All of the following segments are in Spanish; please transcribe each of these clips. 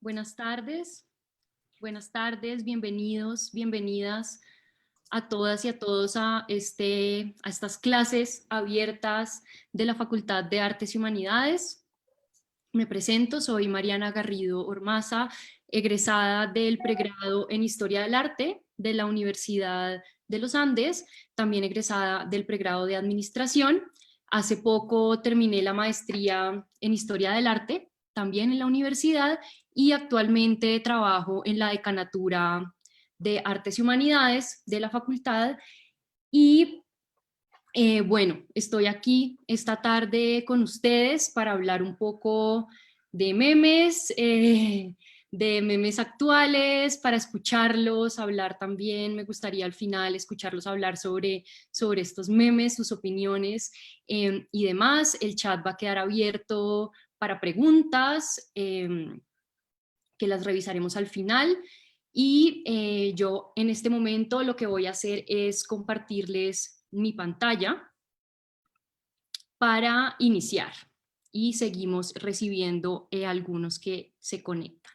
Buenas tardes, bienvenidos, bienvenidas a todas y a todos a estas clases abiertas de la Facultad de Artes y Humanidades. Me presento, soy Mariana Garrido Ormaza, egresada del pregrado en Historia del Arte de la Universidad de los Andes, también egresada del pregrado de Administración. Hace poco terminé la maestría en Historia del Arte, también en la universidad, y actualmente trabajo en la Decanatura de Artes y Humanidades de la facultad. Y bueno, estoy aquí esta tarde con ustedes para hablar un poco de memes actuales, para escucharlos, hablar también, me gustaría al final escucharlos hablar sobre estos memes, sus opiniones y demás. El chat va a quedar abierto para preguntas que las revisaremos al final. Y yo en este momento lo que voy a hacer es compartirles mi pantalla para iniciar y seguimos recibiendo algunos que se conectan.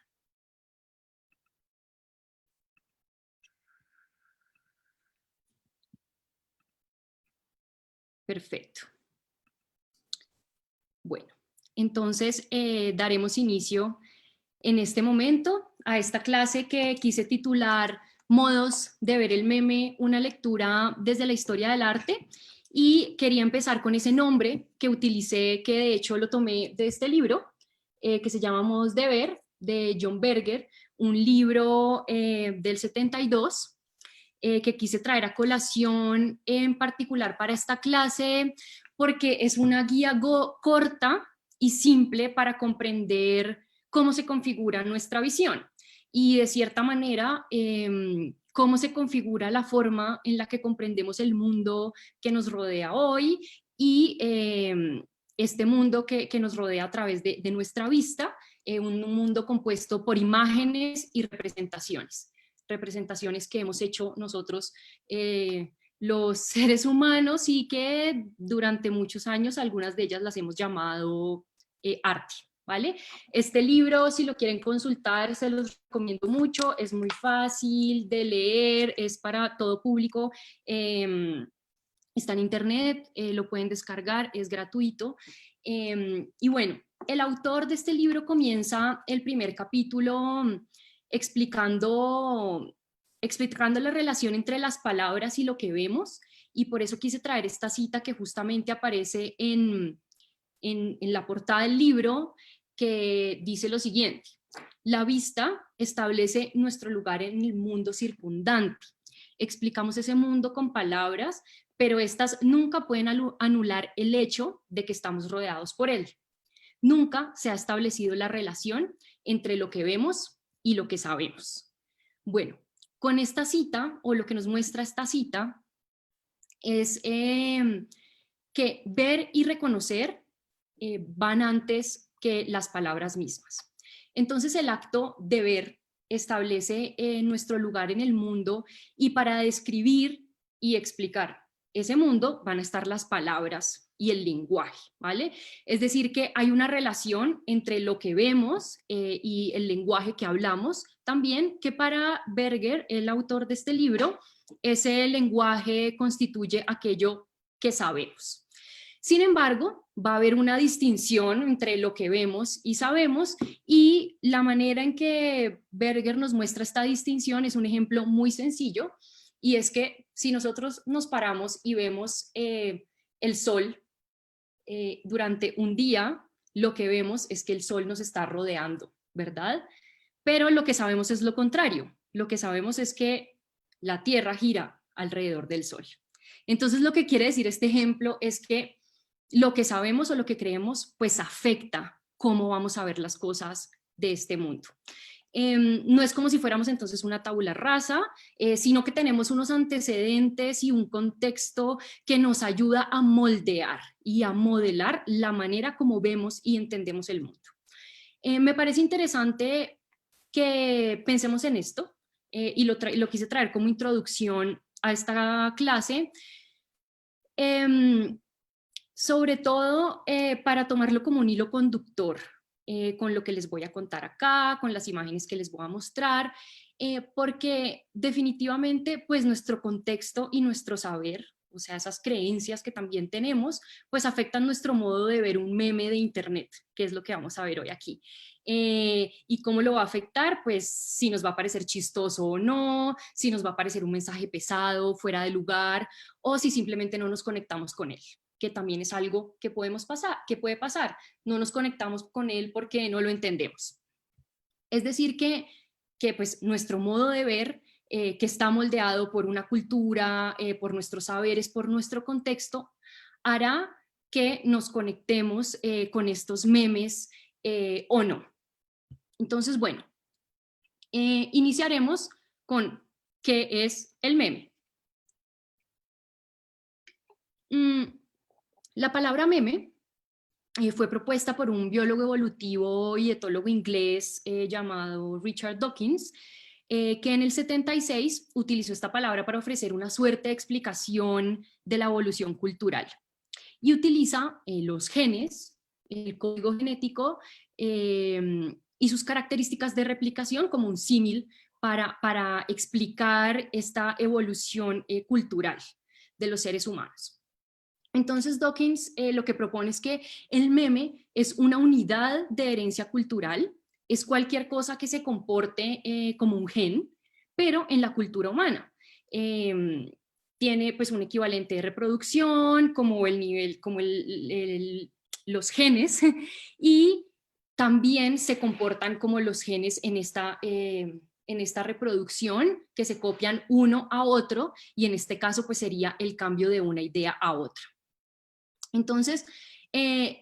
Perfecto. Bueno, entonces daremos inicio en este momento a esta clase que quise titular Modos de ver el meme, una lectura desde la historia del arte, y quería empezar con ese nombre que utilicé, que de hecho lo tomé de este libro, que se llama Modos de ver, de John Berger, un libro del 72, que quise traer a colación en particular para esta clase, porque es una guía corta y simple para comprender cómo se configura nuestra visión y de cierta manera cómo se configura la forma en la que comprendemos el mundo que nos rodea hoy y este mundo que nos rodea a través de nuestra vista, un mundo compuesto por imágenes y representaciones que hemos hecho nosotros los seres humanos y que durante muchos años algunas de ellas las hemos llamado arte, ¿vale? Este libro, si lo quieren consultar, se los recomiendo mucho, es muy fácil de leer, es para todo público, está en internet, lo pueden descargar, es gratuito. Y bueno, el autor de este libro comienza el primer capítulo explicando, explicando la relación entre las palabras y lo que vemos, y por eso quise traer esta cita que justamente aparece en la portada del libro, que dice lo siguiente: la vista establece nuestro lugar en el mundo circundante. Explicamos ese mundo con palabras, pero estas nunca pueden anular el hecho de que estamos rodeados por él. Nunca se ha establecido la relación entre lo que vemos y lo que sabemos. Bueno, con esta cita, o lo que nos muestra esta cita, es que ver y reconocer van antes que las palabras mismas. Entonces el acto de ver establece nuestro lugar en el mundo, y para describir y explicar ese mundo van a estar las palabras y el lenguaje, ¿vale? Es decir, que hay una relación entre lo que vemos y el lenguaje que hablamos, también que para Berger, el autor de este libro, ese lenguaje constituye aquello que sabemos. Sin embargo, va a haber una distinción entre lo que vemos y sabemos, y la manera en que Berger nos muestra esta distinción es un ejemplo muy sencillo, y es que si nosotros nos paramos y vemos el sol durante un día, lo que vemos es que el sol nos está rodeando, ¿verdad? Pero lo que sabemos es lo contrario. Lo que sabemos es que la Tierra gira alrededor del sol. Entonces, lo que quiere decir este ejemplo es que lo que sabemos o lo que creemos, pues afecta cómo vamos a ver las cosas de este mundo. No es como si fuéramos entonces una tabula rasa, sino que tenemos unos antecedentes y un contexto que nos ayuda a moldear y a modelar la manera como vemos y entendemos el mundo. Me parece interesante que pensemos en esto, y lo quise traer como introducción a esta clase, sobre todo para tomarlo como un hilo conductor con lo que les voy a contar acá, con las imágenes que les voy a mostrar, porque definitivamente pues nuestro contexto y nuestro saber, o sea, esas creencias que también tenemos, pues afectan nuestro modo de ver un meme de internet, que es lo que vamos a ver hoy aquí. ¿Y cómo lo va a afectar? Pues si nos va a parecer chistoso o no, si nos va a parecer un mensaje pesado, fuera de lugar, o si simplemente no nos conectamos con él, que también es algo que que puede pasar. No nos conectamos con él porque no lo entendemos. Es decir, que pues nuestro modo de ver, que está moldeado por una cultura, por nuestros saberes, por nuestro contexto, hará que nos conectemos con estos memes o no. Entonces, bueno, iniciaremos con qué es el meme. La palabra meme fue propuesta por un biólogo evolutivo y etólogo inglés llamado Richard Dawkins, que en el 76 utilizó esta palabra para ofrecer una suerte de explicación de la evolución cultural. Y utiliza los genes, el código genético y sus características de replicación como un símil para explicar esta evolución cultural de los seres humanos. Entonces Dawkins lo que propone es que el meme es una unidad de herencia cultural, es cualquier cosa que se comporte como un gen, pero en la cultura humana. Tiene pues un equivalente de reproducción, como el nivel, como los genes, y también se comportan como los genes en esta reproducción, que se copian uno a otro, y en este caso pues sería el cambio de una idea a otra. Entonces,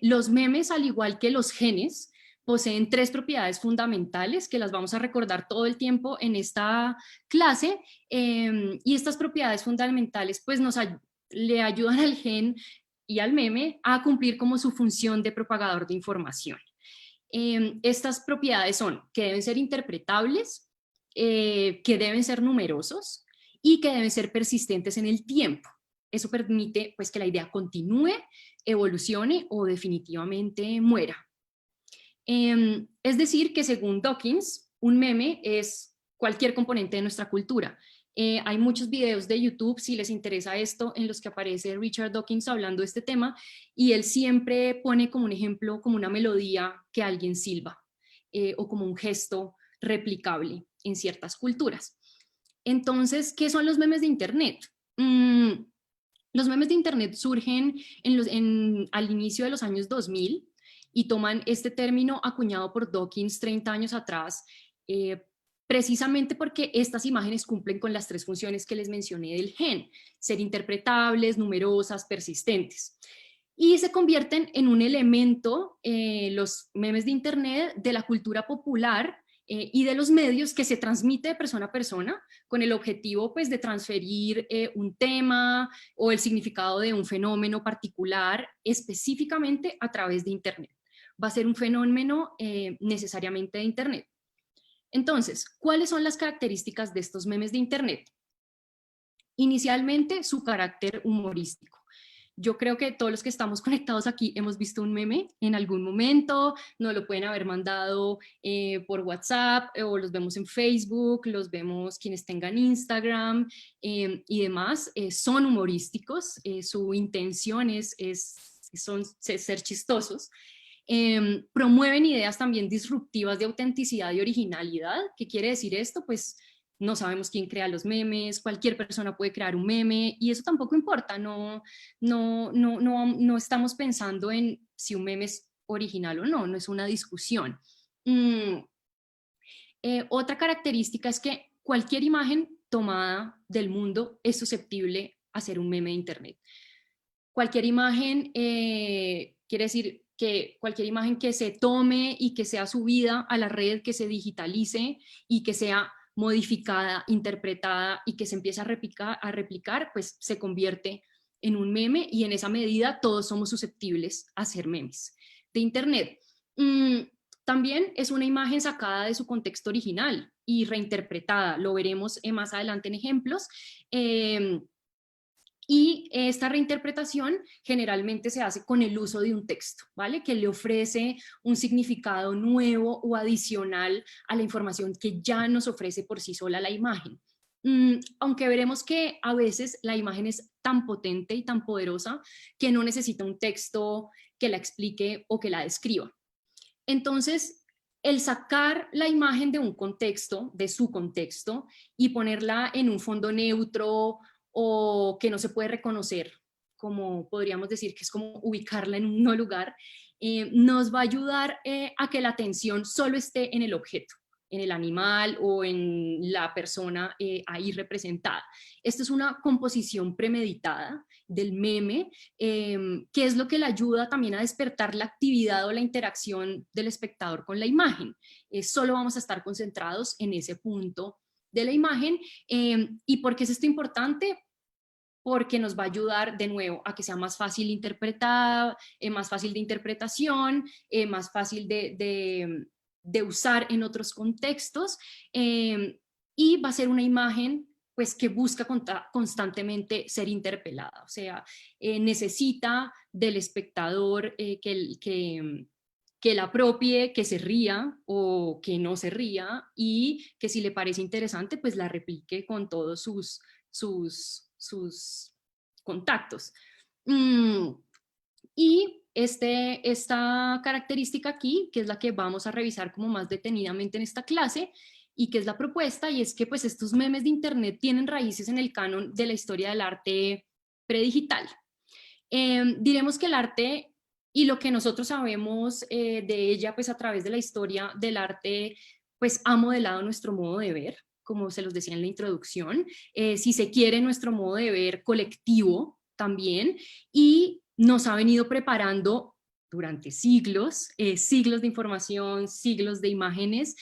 los memes, al igual que los genes, poseen tres propiedades fundamentales que las vamos a recordar todo el tiempo en esta clase, y estas propiedades fundamentales pues le ayudan al gen y al meme a cumplir como su función de propagador de información. Estas propiedades son que deben ser interpretables, que deben ser numerosos y que deben ser persistentes en el tiempo. Eso permite pues que la idea continúe, evolucione o definitivamente muera. Es decir, que según Dawkins, un meme es cualquier componente de nuestra cultura. Hay muchos videos de YouTube, si les interesa esto, en los que aparece Richard Dawkins hablando de este tema, y él siempre pone como un ejemplo, como una melodía que alguien silba, o como un gesto replicable en ciertas culturas. Entonces, ¿qué son los memes de Internet? Los memes de Internet surgen al inicio de los años 2000 y toman este término acuñado por Dawkins 30 años atrás, precisamente porque estas imágenes cumplen con las tres funciones que les mencioné del gen: ser interpretables, numerosas, persistentes. Y se convierten en un elemento, los memes de Internet, de la cultura popular y de los medios, que se transmite de persona a persona con el objetivo pues de transferir un tema o el significado de un fenómeno particular específicamente a través de Internet. Va a ser un fenómeno necesariamente de Internet. Entonces, ¿cuáles son las características de estos memes de Internet? Inicialmente, su carácter humorístico. Yo creo que todos los que estamos conectados aquí hemos visto un meme en algún momento, nos lo pueden haber mandado por WhatsApp, o los vemos en Facebook, los vemos quienes tengan Instagram y demás. Son humorísticos, su intención es ser chistosos. Promueven ideas también disruptivas de autenticidad y originalidad. ¿Qué quiere decir esto? Pues no sabemos quién crea los memes, cualquier persona puede crear un meme y eso tampoco importa. No estamos pensando en si un meme es original o no, no es una discusión. Otra característica es que cualquier imagen tomada del mundo es susceptible a ser un meme de Internet. Cualquier imagen, quiere decir que cualquier imagen que se tome y que sea subida a la red, que se digitalice y que sea modificada, interpretada y que se empiece a replicar, pues se convierte en un meme, y en esa medida todos somos susceptibles a ser memes de Internet. También es una imagen sacada de su contexto original y reinterpretada. Lo veremos más adelante en ejemplos. Y esta reinterpretación generalmente se hace con el uso de un texto, ¿vale? Que le ofrece un significado nuevo o adicional a la información que ya nos ofrece por sí sola la imagen. Aunque veremos que a veces la imagen es tan potente y tan poderosa que no necesita un texto que la explique o que la describa. Entonces, el sacar la imagen de un contexto, de su contexto, y ponerla en un fondo neutro o que no se puede reconocer, como podríamos decir que es como ubicarla en un no lugar, nos va a ayudar a que la atención solo esté en el objeto, en el animal o en la persona ahí representada. Esto es una composición premeditada del meme, que es lo que le ayuda también a despertar la actividad o la interacción del espectador con la imagen. Solo vamos a estar concentrados en ese punto de la imagen. ¿Y por qué es esto importante? Porque nos va a ayudar de nuevo a que sea más fácil interpretar, más fácil de interpretación, más fácil de usar en otros contextos, y va a ser una imagen pues que busca constantemente ser interpelada, o sea, necesita del espectador que la apropie, que se ría o que no se ría, y que si le parece interesante pues la replique con todos sus contactos. Y esta característica aquí, que es la que vamos a revisar como más detenidamente en esta clase, y que es la propuesta, y es que pues estos memes de internet tienen raíces en el canon de la historia del arte predigital. Diremos que el arte y lo que nosotros sabemos de ella pues a través de la historia del arte pues ha modelado nuestro modo de ver, como se los decía en la introducción, si se quiere nuestro modo de ver colectivo también, y nos ha venido preparando durante siglos, siglos de información, siglos de imágenes,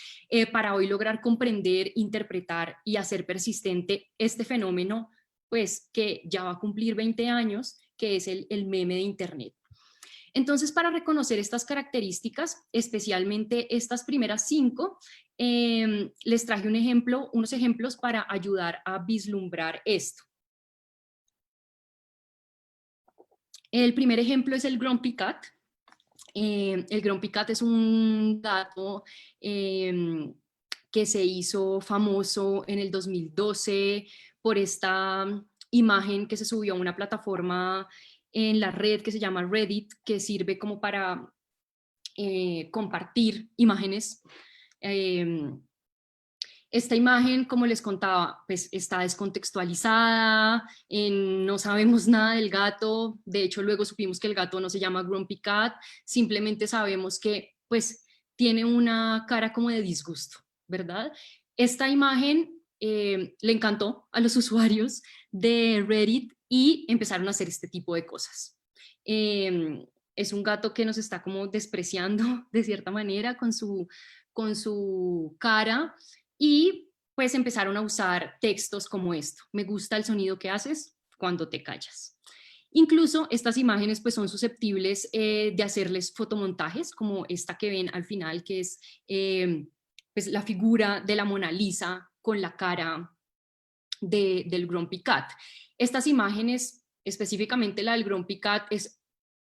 para hoy lograr comprender, interpretar y hacer persistente este fenómeno, pues que ya va a cumplir 20 años, que es el meme de internet. Entonces, para reconocer estas características, especialmente estas primeras 5, les traje unos ejemplos para ayudar a vislumbrar esto. El primer ejemplo es el Grumpy Cat. El Grumpy Cat es un gato que se hizo famoso en el 2012 por esta imagen que se subió a una plataforma en la red que se llama Reddit, que sirve como para compartir imágenes. Esta imagen, como les contaba, pues está descontextualizada, no sabemos nada del gato, de hecho luego supimos que el gato no se llama Grumpy Cat, simplemente sabemos que pues tiene una cara como de disgusto, ¿verdad? Esta imagen le encantó a los usuarios de Reddit y empezaron a hacer este tipo de cosas. Es un gato que nos está como despreciando de cierta manera con su cara, y pues empezaron a usar textos como esto: me gusta el sonido que haces cuando te callas. Incluso estas imágenes pues son susceptibles de hacerles fotomontajes, como esta que ven al final, que es pues la figura de la Mona Lisa con la cara del Grumpy Cat. Estas imágenes, específicamente la del Grumpy Cat, es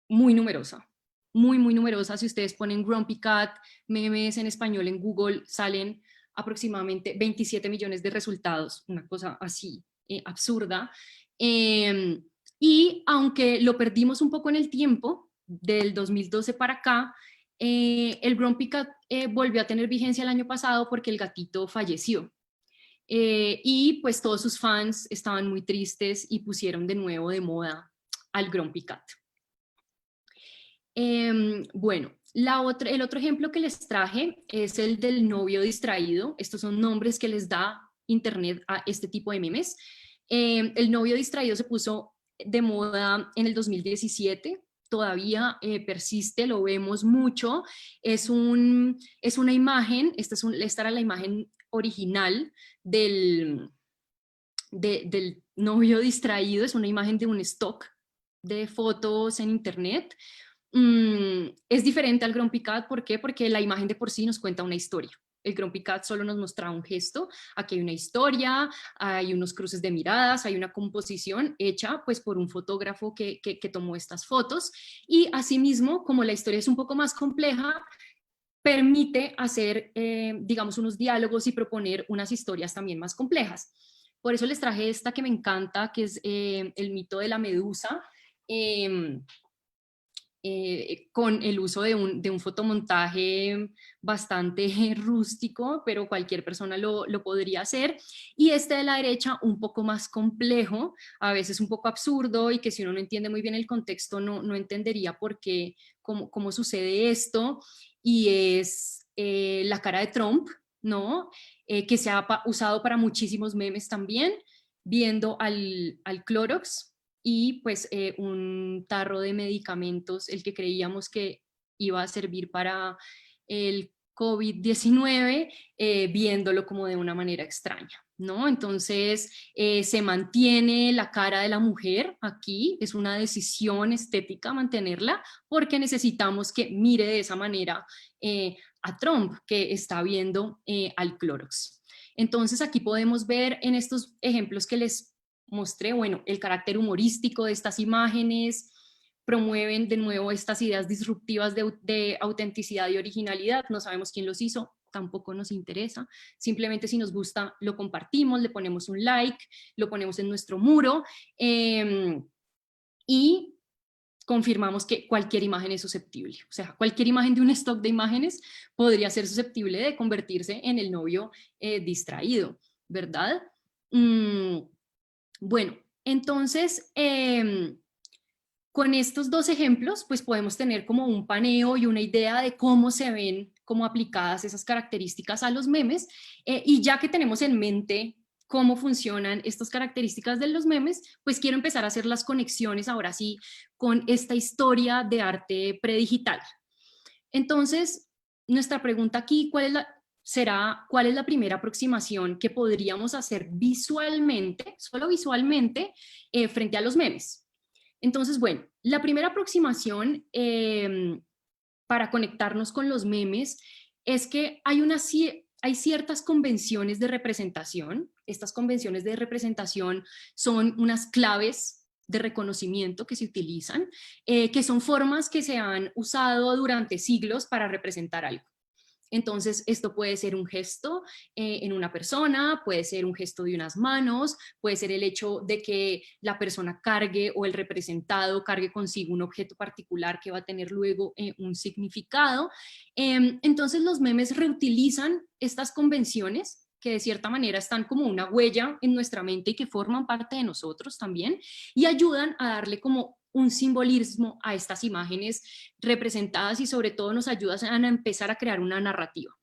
muy numerosa, muy numerosa. Si ustedes ponen Grumpy Cat, memes en español en Google, salen aproximadamente 27 millones de resultados, una cosa así absurda. Y aunque lo perdimos un poco en el tiempo, del 2012 para acá, el Grumpy Cat volvió a tener vigencia el año pasado porque el gatito falleció. Y pues todos sus fans estaban muy tristes y pusieron de nuevo de moda al Grumpy Cat. Bueno, el otro ejemplo que les traje es el del novio distraído. Estos son nombres que les da internet a este tipo de memes. El novio distraído se puso de moda en el 2017, todavía persiste, lo vemos mucho. Es una imagen, esta era la imagen original del novio distraído, es una imagen de un stock de fotos en internet. Es diferente al Grumpy Cat, ¿por qué? Porque la imagen de por sí nos cuenta una historia. El Grumpy Cat solo nos mostraba un gesto. Aquí hay una historia, hay unos cruces de miradas, hay una composición hecha pues por un fotógrafo que tomó estas fotos, y asimismo, como la historia es un poco más compleja, permite hacer, digamos, unos diálogos y proponer unas historias también más complejas. Por eso les traje esta que me encanta, que es el mito de la medusa, eh, con el uso de un fotomontaje bastante rústico, pero cualquier persona lo podría hacer. Y este de la derecha, un poco más complejo, a veces un poco absurdo, y que si uno no entiende muy bien el contexto, no entendería por qué, cómo sucede esto, y es la cara de Trump, ¿no? Que se ha usado para muchísimos memes también, viendo al Clorox, y pues un tarro de medicamentos, el que creíamos que iba a servir para el COVID-19, viéndolo como de una manera extraña, ¿no? Entonces se mantiene la cara de la mujer aquí, es una decisión estética mantenerla, porque necesitamos que mire de esa manera a Trump, que está viendo al Clorox. Entonces aquí podemos ver en estos ejemplos que les mostré, bueno, el carácter humorístico de estas imágenes, promueven de nuevo estas ideas disruptivas de autenticidad y originalidad. No sabemos quién los hizo, tampoco nos interesa, simplemente si nos gusta lo compartimos, le ponemos un like, lo ponemos en nuestro muro, y confirmamos que cualquier imagen es susceptible. O sea, cualquier imagen de un stock de imágenes podría ser susceptible de convertirse en el novio distraído, ¿verdad? Bueno, entonces, con estos dos ejemplos, pues podemos tener como un paneo y una idea de cómo se ven como aplicadas esas características a los memes, y ya que tenemos en mente cómo funcionan estas características de los memes, pues quiero empezar a hacer las conexiones ahora sí con esta historia de arte predigital. Entonces, nuestra pregunta aquí, ¿cuál es la primera aproximación que podríamos hacer visualmente, solo visualmente, frente a los memes? Entonces, bueno, la primera aproximación para conectarnos con los memes es que hay ciertas convenciones de representación. Estas convenciones de representación son unas claves de reconocimiento que se utilizan, que son formas que se han usado durante siglos para representar algo. Entonces, esto puede ser un gesto en una persona, puede ser un gesto de unas manos, puede ser el hecho de que la persona cargue o el representado cargue consigo un objeto particular que va a tener luego un significado. Entonces, los memes reutilizan estas convenciones que de cierta manera están como una huella en nuestra mente y que forman parte de nosotros también, y ayudan a darle como un simbolismo a estas imágenes representadas, y sobre todo nos ayudan a empezar a crear una narrativa.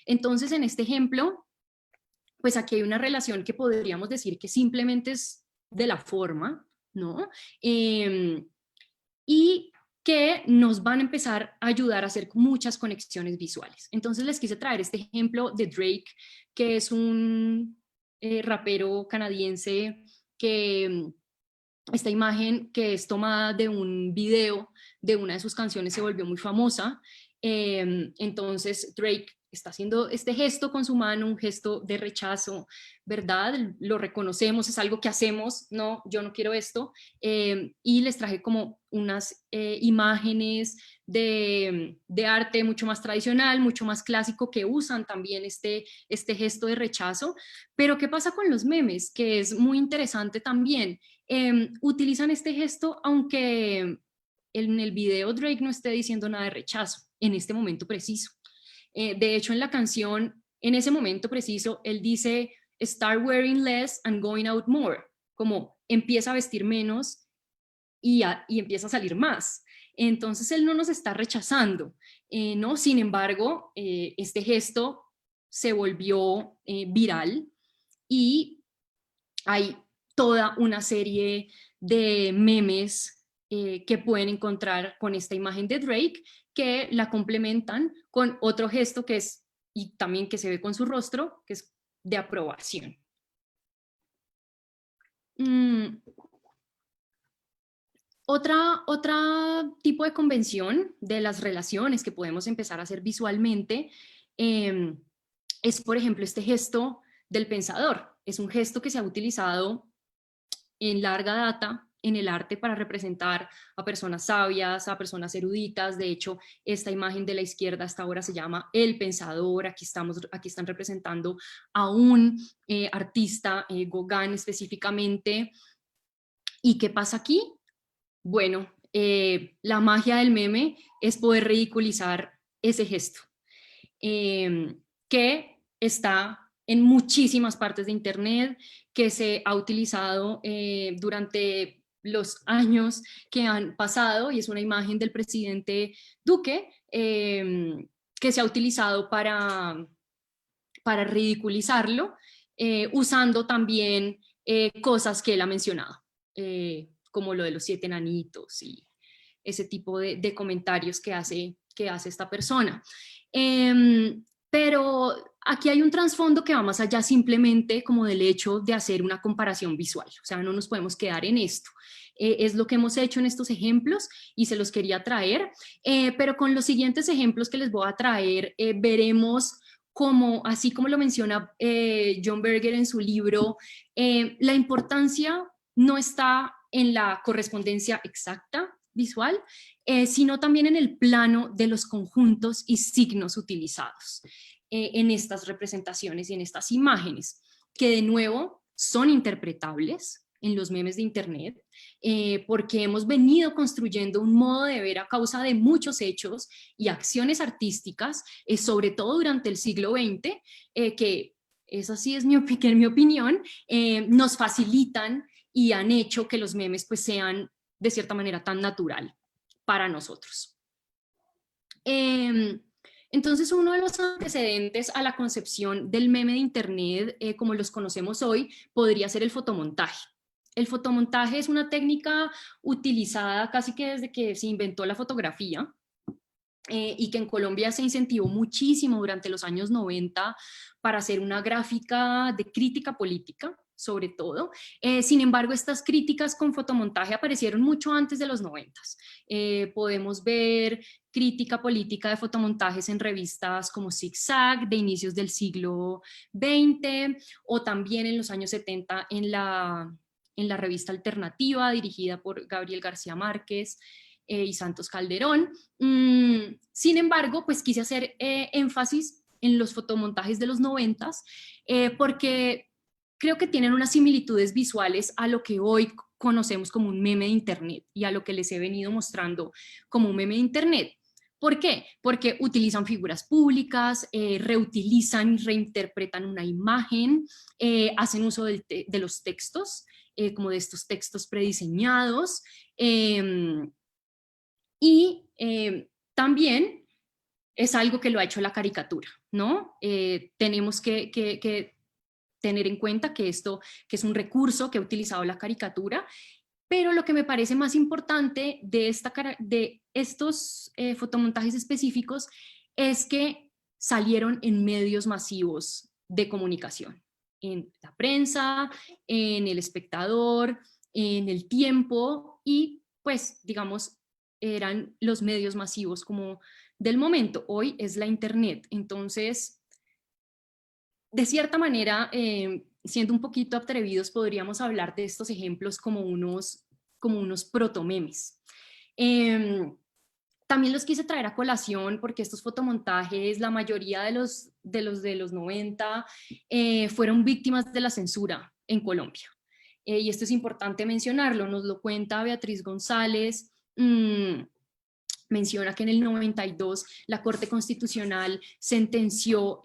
Entonces, en este ejemplo, pues aquí hay una relación que podríamos decir que simplemente es de la forma, ¿no? Y que nos van a empezar a ayudar a hacer muchas conexiones visuales. Entonces les quise traer este ejemplo de Drake, que es un rapero canadiense que esta imagen, que es tomada de un video de una de sus canciones, se volvió muy famosa. Entonces Drake está haciendo este gesto con su mano, un gesto de rechazo, ¿verdad? Lo reconocemos, es algo que hacemos, no, yo no quiero esto. Y les traje como unas imágenes de arte mucho más tradicional, mucho más clásico, que usan también este gesto de rechazo. Pero ¿qué pasa con los memes? Que es muy interesante también. Utilizan este gesto, aunque en el video Drake no esté diciendo nada de rechazo en este momento preciso. De hecho, en la canción, en ese momento preciso, él dice start wearing less and going out more, como empieza a vestir menos y empieza a salir más. Entonces él no nos está rechazando, ¿no? Sin embargo, este gesto se volvió viral, y hay toda una serie de memes que pueden encontrar con esta imagen de Drake, que la complementan con otro gesto que es, y también que se ve con su rostro, que es de aprobación. Otra tipo de convención de las relaciones que podemos empezar a hacer visualmente es, por ejemplo, este gesto del pensador. Es un gesto que se ha utilizado en larga data en el arte para representar a personas sabias, a personas eruditas. De hecho, esta imagen de la izquierda hasta ahora se llama El Pensador. Aquí están representando a un artista, Gauguin específicamente. ¿Y qué pasa aquí? Bueno, la magia del meme es poder ridiculizar ese gesto, que está en muchísimas partes de Internet, que se ha utilizado durante los años que han pasado, y es una imagen del presidente Duque, que se ha utilizado para ridiculizarlo, usando también cosas que él ha mencionado, como lo de los 7 enanitos y ese tipo de comentarios que hace esta persona. Pero aquí hay un trasfondo que va más allá simplemente como del hecho de hacer una comparación visual, o sea, no nos podemos quedar en esto. Es lo que hemos hecho en estos ejemplos y se los quería traer, pero con los siguientes ejemplos que les voy a traer veremos como, así como lo menciona John Berger en su libro, la importancia no está en la correspondencia exacta visual, sino también en el plano de los conjuntos y signos utilizados en estas representaciones y en estas imágenes, que de nuevo son interpretables en los memes de Internet, porque hemos venido construyendo un modo de ver a causa de muchos hechos y acciones artísticas, sobre todo durante el siglo XX, que esa sí es en mi opinión, nos facilitan y han hecho que los memes pues sean de cierta manera tan natural para nosotros. Entonces, uno de los antecedentes a la concepción del meme de Internet, como los conocemos hoy, podría ser el fotomontaje. El fotomontaje es una técnica utilizada casi que desde que se inventó la fotografía, y que en Colombia se incentivó muchísimo durante los años 90 para hacer una gráfica de crítica política, sobre todo. Sin embargo, estas críticas con fotomontaje aparecieron mucho antes de los 90. Podemos ver crítica política de fotomontajes en revistas como Zigzag de inicios del siglo XX, o también en los años 70 en la revista Alternativa dirigida por Gabriel García Márquez y Santos Calderón. Sin embargo, pues quise hacer énfasis en los fotomontajes de los 90, porque creo que tienen unas similitudes visuales a lo que hoy conocemos como un meme de Internet y a lo que les he venido mostrando como un meme de Internet. ¿Por qué? Porque utilizan figuras públicas, reutilizan y reinterpretan una imagen, hacen uso de los textos, como de estos textos prediseñados, y también es algo que lo ha hecho la caricatura, ¿no? Tenemos que tener en cuenta que esto que es un recurso que ha utilizado la caricatura, pero lo que me parece más importante de estos fotomontajes específicos es que salieron en medios masivos de comunicación, en la prensa, en El Espectador, en El Tiempo, y pues digamos eran los medios masivos como del momento. Hoy es la Internet. Entonces, de cierta manera, siendo un poquito atrevidos, podríamos hablar de estos ejemplos como unos protomemes. También los quise traer a colación porque estos fotomontajes, la mayoría de los 90, fueron víctimas de la censura en Colombia. Y esto es importante mencionarlo, nos lo cuenta Beatriz González. Menciona que en el 92 la Corte Constitucional sentenció,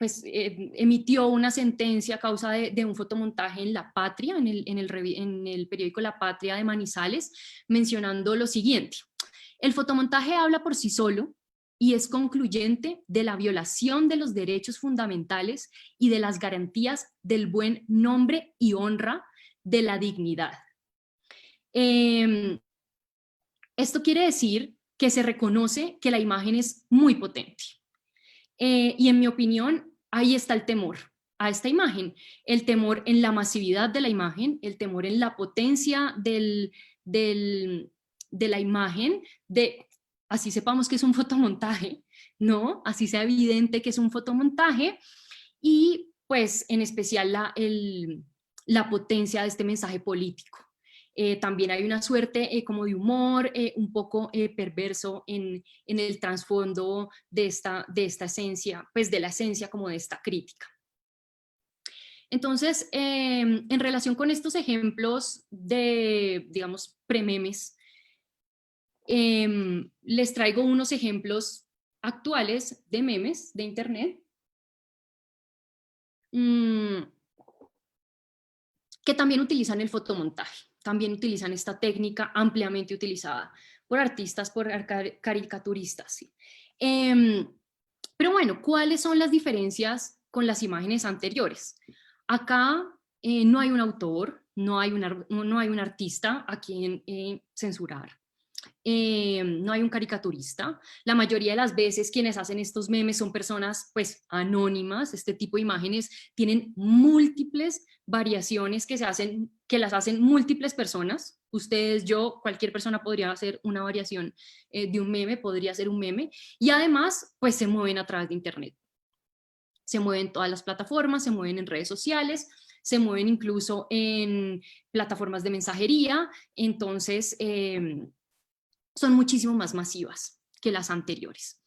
emitió una sentencia a causa de un fotomontaje en La Patria, en el periódico La Patria de Manizales, mencionando lo siguiente: el fotomontaje habla por sí solo y es concluyente de la violación de los derechos fundamentales y de las garantías del buen nombre y honra de la dignidad. Esto quiere decir que se reconoce que la imagen es muy potente. Y en mi opinión, ahí está el temor a esta imagen, el temor en la masividad de la imagen, el temor en la potencia de la imagen, así sepamos que es un fotomontaje, ¿no? Así sea evidente que es un fotomontaje, y pues en especial la potencia de este mensaje político. También hay una suerte como de humor un poco perverso en el trasfondo de esta esencia, pues de la esencia como de esta crítica. Entonces, en relación con estos ejemplos de, digamos, prememes, les traigo unos ejemplos actuales de memes de internet que también utilizan el fotomontaje, también utilizan esta técnica ampliamente utilizada por artistas, por caricaturistas. ¿Sí? Pero bueno, ¿cuáles son las diferencias con las imágenes anteriores? Acá no hay un autor, no hay un artista a quien censurar. No hay un caricaturista. La mayoría de las veces quienes hacen estos memes son personas pues anónimas. Este tipo de imágenes tienen múltiples variaciones que las hacen múltiples personas. Ustedes, yo, cualquier persona podría hacer una variación de un meme, podría ser un meme, y además pues se mueven a través de internet. Se mueven en todas las plataformas, se mueven en redes sociales, se mueven incluso en plataformas de mensajería. Entonces son muchísimo más masivas que las anteriores.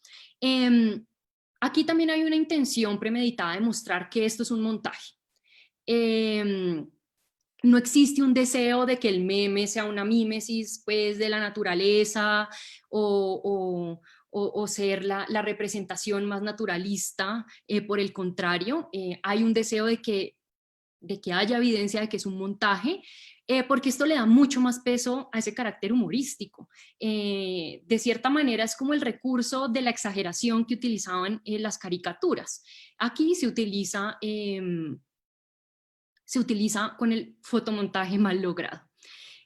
Aquí también hay una intención premeditada de mostrar que esto es un montaje. No existe un deseo de que el meme sea una mímesis pues, de la naturaleza o ser la representación más naturalista. Por el contrario, hay un deseo de que haya evidencia de que es un montaje, porque esto le da mucho más peso a ese carácter humorístico. De cierta manera es como el recurso de la exageración que utilizaban las caricaturas. Aquí se utiliza con el fotomontaje mal logrado.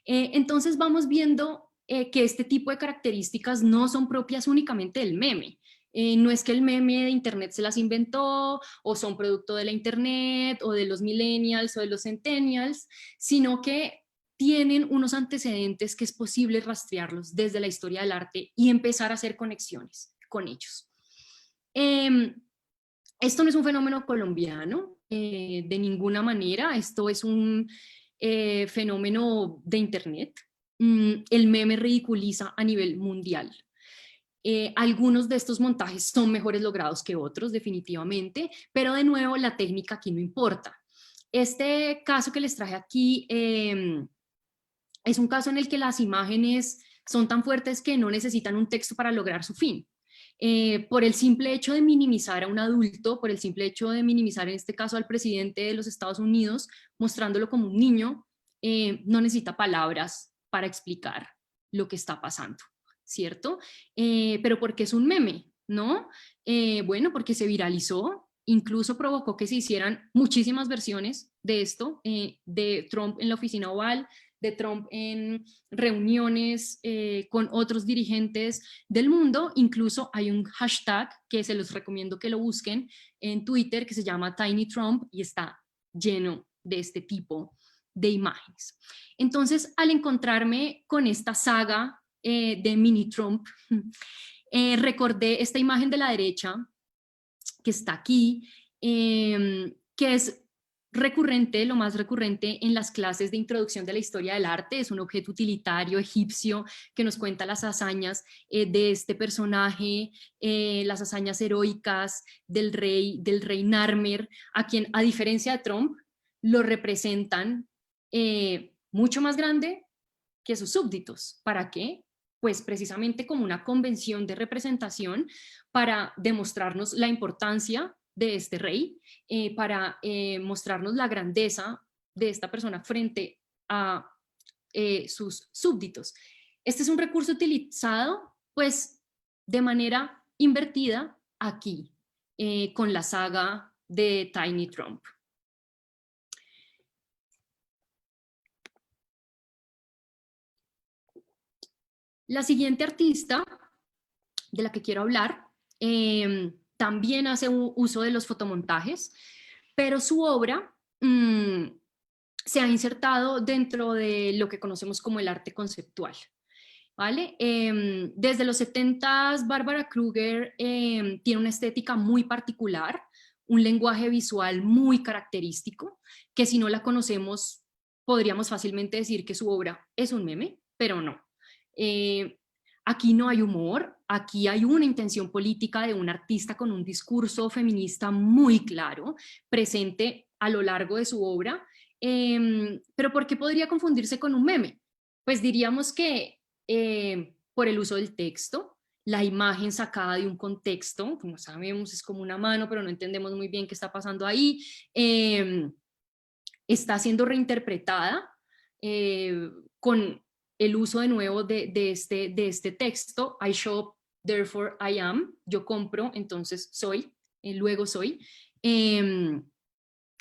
Entonces vamos viendo que este tipo de características no son propias únicamente del meme. No es que el meme de internet se las inventó o son producto de la internet o de los millennials o de los centennials, sino que tienen unos antecedentes que es posible rastrearlos desde la historia del arte y empezar a hacer conexiones con ellos. Esto no es un fenómeno colombiano de ninguna manera, esto es un fenómeno de internet. El meme ridiculiza a nivel mundial. Algunos de estos montajes son mejores logrados que otros, definitivamente, pero de nuevo la técnica aquí no importa. Este caso que les traje aquí es un caso en el que las imágenes son tan fuertes que no necesitan un texto para lograr su fin. Por el simple hecho de minimizar a un adulto, por el simple hecho de minimizar en este caso al presidente de los Estados Unidos, mostrándolo como un niño, no necesita palabras para explicar lo que está pasando, ¿cierto? Pero porque es un meme, ¿no? Bueno, porque se viralizó, incluso provocó que se hicieran muchísimas versiones de esto, de Trump en la oficina oval, de Trump en reuniones con otros dirigentes del mundo. Incluso hay un hashtag que se los recomiendo que lo busquen en Twitter que se llama Tiny Trump y está lleno de este tipo de imágenes. Entonces, al encontrarme con esta saga de mini Trump, recordé esta imagen de la derecha que está aquí, que es recurrente, lo más recurrente en las clases de introducción de la historia del arte. Es un objeto utilitario egipcio que nos cuenta las hazañas de este personaje, las hazañas heroicas del rey Narmer, a quien, a diferencia de Trump, lo representan mucho más grande que sus súbditos. ¿Para qué? Pues precisamente como una convención de representación para demostrarnos la importancia de este rey, para mostrarnos la grandeza de esta persona frente a sus súbditos. Este es un recurso utilizado pues de manera invertida aquí con la saga de Tiny Trump. La siguiente artista de la que quiero hablar también hace uso de los fotomontajes, pero su obra se ha insertado dentro de lo que conocemos como el arte conceptual. ¿vale? Desde los 70s, Barbara Kruger tiene una estética muy particular, un lenguaje visual muy característico, que si no la conocemos, podríamos fácilmente decir que su obra es un meme, pero no. Aquí no hay humor, aquí hay una intención política de un artista con un discurso feminista muy claro, presente a lo largo de su obra, pero ¿por qué podría confundirse con un meme? Pues diríamos que por el uso del texto, la imagen sacada de un contexto, como sabemos es como una mano, pero no entendemos muy bien qué está pasando ahí, está siendo reinterpretada con el uso de nuevo de este texto, I shop, therefore I am, yo compro, entonces soy, luego soy.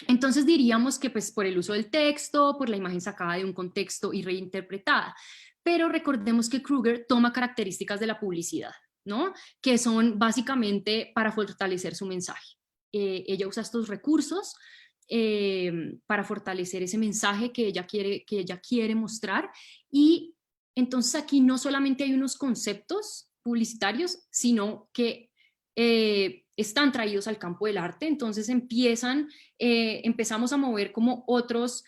Entonces diríamos que pues por el uso del texto, por la imagen sacada de un contexto y reinterpretada. Pero recordemos que Kruger toma características de la publicidad, ¿no? Que son básicamente para fortalecer su mensaje. Ella usa estos recursos para fortalecer ese mensaje que ella quiere mostrar, y entonces aquí no solamente hay unos conceptos publicitarios, sino que están traídos al campo del arte, entonces empezamos a mover como otros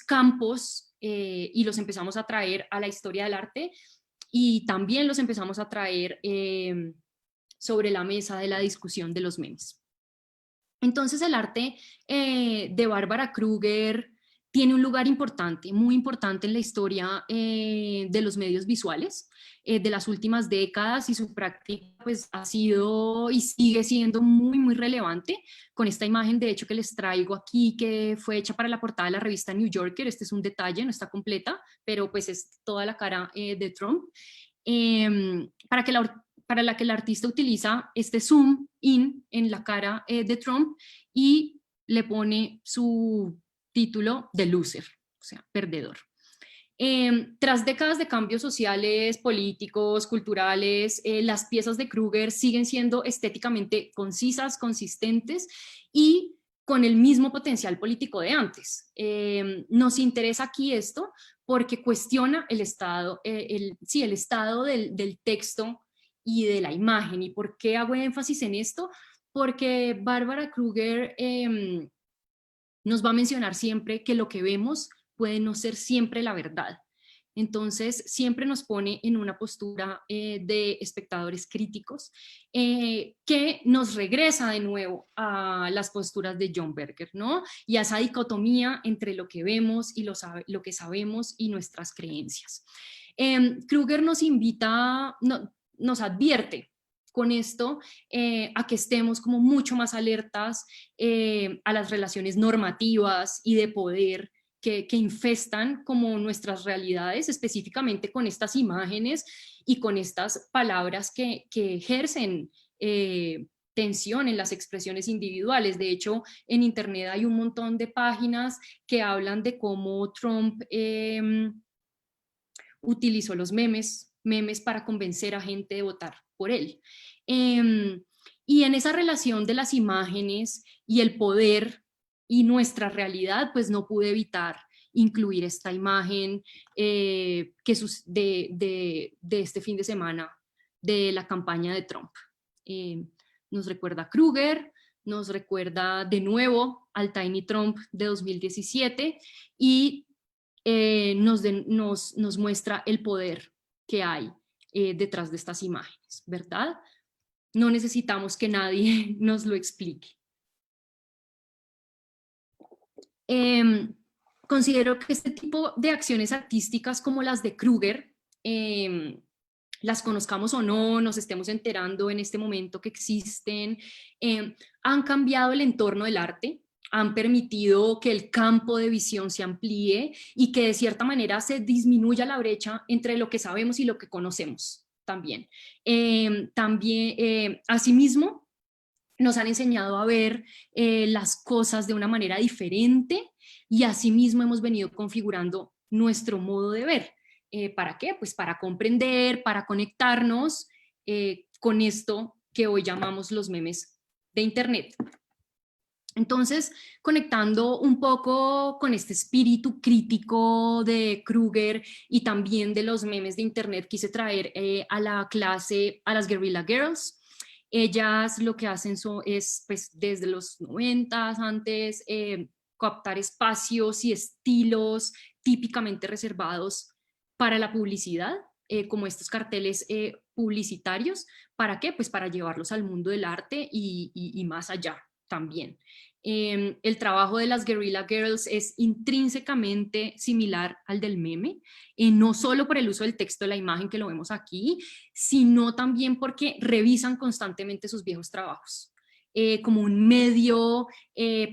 campos y los empezamos a traer a la historia del arte, y también los empezamos a traer sobre la mesa de la discusión de los memes. Entonces el arte de Barbara Kruger tiene un lugar importante, muy importante en la historia de los medios visuales de las últimas décadas, y su práctica pues ha sido y sigue siendo muy, muy relevante, con esta imagen de hecho que les traigo aquí, que fue hecha para la portada de la revista New Yorker. Este es un detalle, no está completa, pero pues es toda la cara de Trump, para la que el artista utiliza este zoom in en la cara de Trump y le pone su título de loser, o sea, perdedor. Tras décadas de cambios sociales, políticos, culturales, las piezas de Kruger siguen siendo estéticamente concisas, consistentes y con el mismo potencial político de antes. Nos interesa aquí esto porque cuestiona el estado, el estado del texto y de la imagen. ¿Y por qué hago énfasis en esto? Porque Barbara Kruger nos va a mencionar siempre que lo que vemos puede no ser siempre la verdad. Entonces, siempre nos pone en una postura de espectadores críticos que nos regresa de nuevo a las posturas de John Berger, ¿no? Y a esa dicotomía entre lo que vemos y lo que sabemos y nuestras creencias. Kruger nos invita, nos advierte con esto a que estemos como mucho más alertas a las relaciones normativas y de poder que infestan como nuestras realidades, específicamente con estas imágenes y con estas palabras que ejercen tensión en las expresiones individuales. De hecho, en Internet hay un montón de páginas que hablan de cómo Trump utilizó los memes para convencer a gente de votar por él. Y en esa relación de las imágenes y el poder y nuestra realidad, pues no pude evitar incluir esta imagen de este fin de semana de la campaña de Trump. Nos recuerda a Kruger, nos recuerda de nuevo al Tiny Trump de 2017 y nos muestra el poder que hay detrás de estas imágenes, ¿verdad? No necesitamos que nadie nos lo explique. Considero que este tipo de acciones artísticas como las de Kruger, las conozcamos o no, nos estemos enterando en este momento que existen, han cambiado el entorno del arte, han permitido que el campo de visión se amplíe y que de cierta manera se disminuya la brecha entre lo que sabemos y lo que conocemos también. Asimismo, nos han enseñado a ver las cosas de una manera diferente y asimismo hemos venido configurando nuestro modo de ver. ¿Para qué? Pues para comprender, para conectarnos con esto que hoy llamamos los memes de Internet. Entonces, conectando un poco con este espíritu crítico de Kruger y también de los memes de internet, quise traer a la clase a las Guerrilla Girls. Ellas lo que hacen es, pues, desde los 90s, antes, cooptar espacios y estilos típicamente reservados para la publicidad, como estos carteles publicitarios. ¿Para qué? Pues para llevarlos al mundo del arte y más allá también. El trabajo de las Guerrilla Girls es intrínsecamente similar al del meme, no solo por el uso del texto de la imagen que lo vemos aquí, sino también porque revisan constantemente sus viejos trabajos como un medio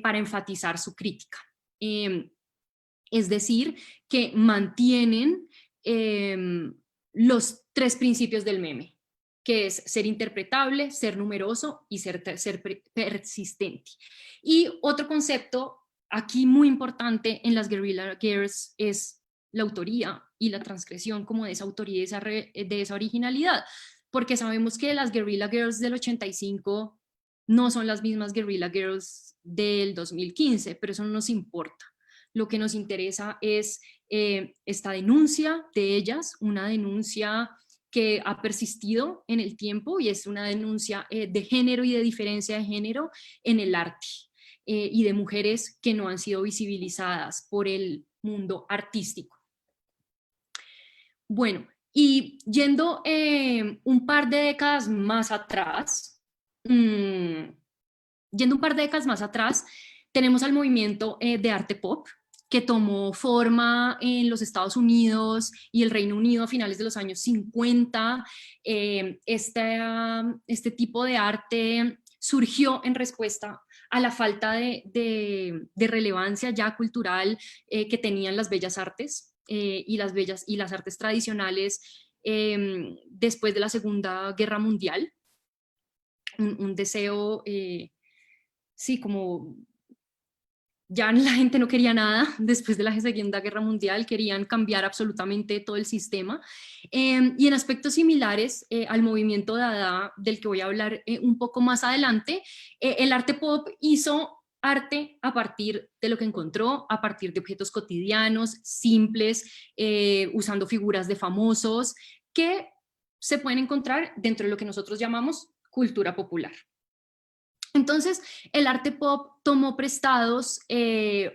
para enfatizar su crítica. Es decir, que mantienen los tres principios del meme, que es ser interpretable, ser numeroso y ser persistente. Y otro concepto aquí muy importante en las Guerrilla Girls es la autoría y la transgresión como de esa autoría y de esa originalidad, porque sabemos que las Guerrilla Girls del 85 no son las mismas Guerrilla Girls del 2015, pero eso no nos importa. Lo que nos interesa es esta denuncia de ellas, una denuncia que ha persistido en el tiempo y es una denuncia de género y de diferencia de género en el arte y de mujeres que no han sido visibilizadas por el mundo artístico. Bueno, y yendo un par de décadas más atrás, tenemos al movimiento de arte pop, que tomó forma en los Estados Unidos y el Reino Unido a finales de los años 50. Este tipo de arte surgió en respuesta a la falta de relevancia ya cultural que tenían las bellas artes y las artes tradicionales después de la Segunda Guerra Mundial. Un deseo, sí, como ya la gente no quería nada después de la Segunda Guerra Mundial, querían cambiar absolutamente todo el sistema. Y en aspectos similares al movimiento Dada, del que voy a hablar un poco más adelante, el arte pop hizo arte a partir de lo que encontró, a partir de objetos cotidianos, simples, usando figuras de famosos, que se pueden encontrar dentro de lo que nosotros llamamos cultura popular. Entonces, el arte pop tomó prestados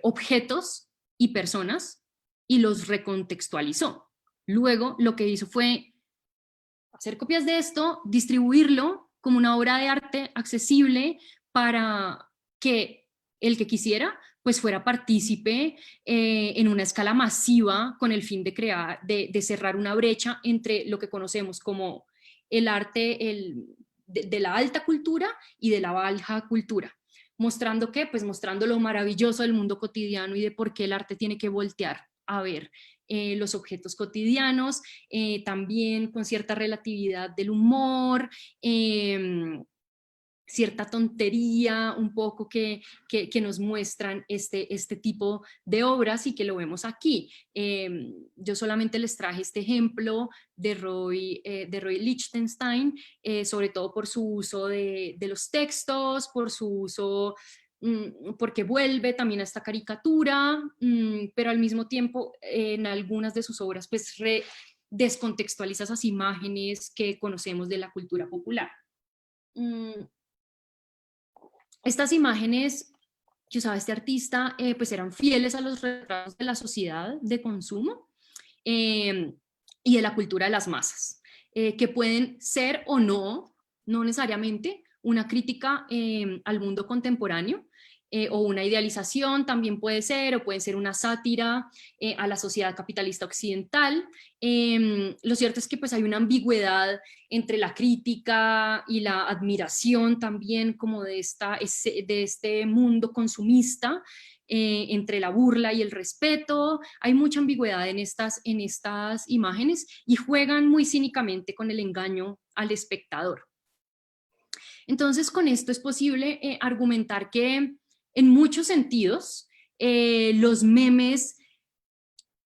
objetos y personas y los recontextualizó. Luego, lo que hizo fue hacer copias de esto, distribuirlo como una obra de arte accesible para que el que quisiera pues fuera partícipe en una escala masiva con el fin de crear, de cerrar una brecha entre lo que conocemos como el arte de la alta cultura y de la baja cultura, mostrando que, pues mostrando lo maravilloso del mundo cotidiano y de por qué el arte tiene que voltear a ver los objetos cotidianos, también con cierta relatividad del humor, cierta tontería un poco que nos muestran este tipo de obras y que lo vemos aquí. Yo solamente les traje este ejemplo de Roy Lichtenstein, sobre todo por su uso de los textos, por su uso porque vuelve también a esta caricatura, pero al mismo tiempo en algunas de sus obras pues descontextualiza esas imágenes que conocemos de la cultura popular. Estas imágenes que usaba este artista pues eran fieles a los retratos de la sociedad de consumo y de la cultura de las masas, que pueden ser o no, no necesariamente, una crítica al mundo contemporáneo, o una idealización también puede ser, o puede ser una sátira a la sociedad capitalista occidental. Lo cierto es que pues hay una ambigüedad entre la crítica y la admiración también como de este mundo consumista, entre la burla y el respeto. Hay mucha ambigüedad en estas imágenes y juegan muy cínicamente con el engaño al espectador. Entonces, con esto es posible argumentar que en muchos sentidos los memes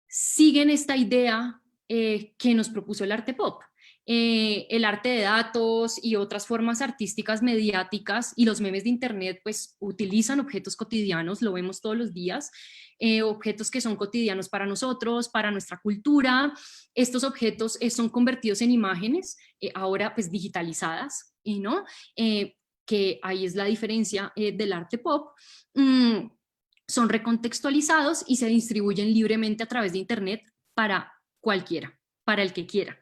siguen esta idea que nos propuso el arte pop. El arte de datos y otras formas artísticas mediáticas y los memes de internet pues utilizan objetos cotidianos, lo vemos todos los días, objetos que son cotidianos para nosotros, para nuestra cultura. Estos objetos son convertidos en imágenes, ahora pues digitalizadas, ¿no? Que ahí es la diferencia del arte pop. Son recontextualizados y se distribuyen libremente a través de internet para cualquiera, para el que quiera.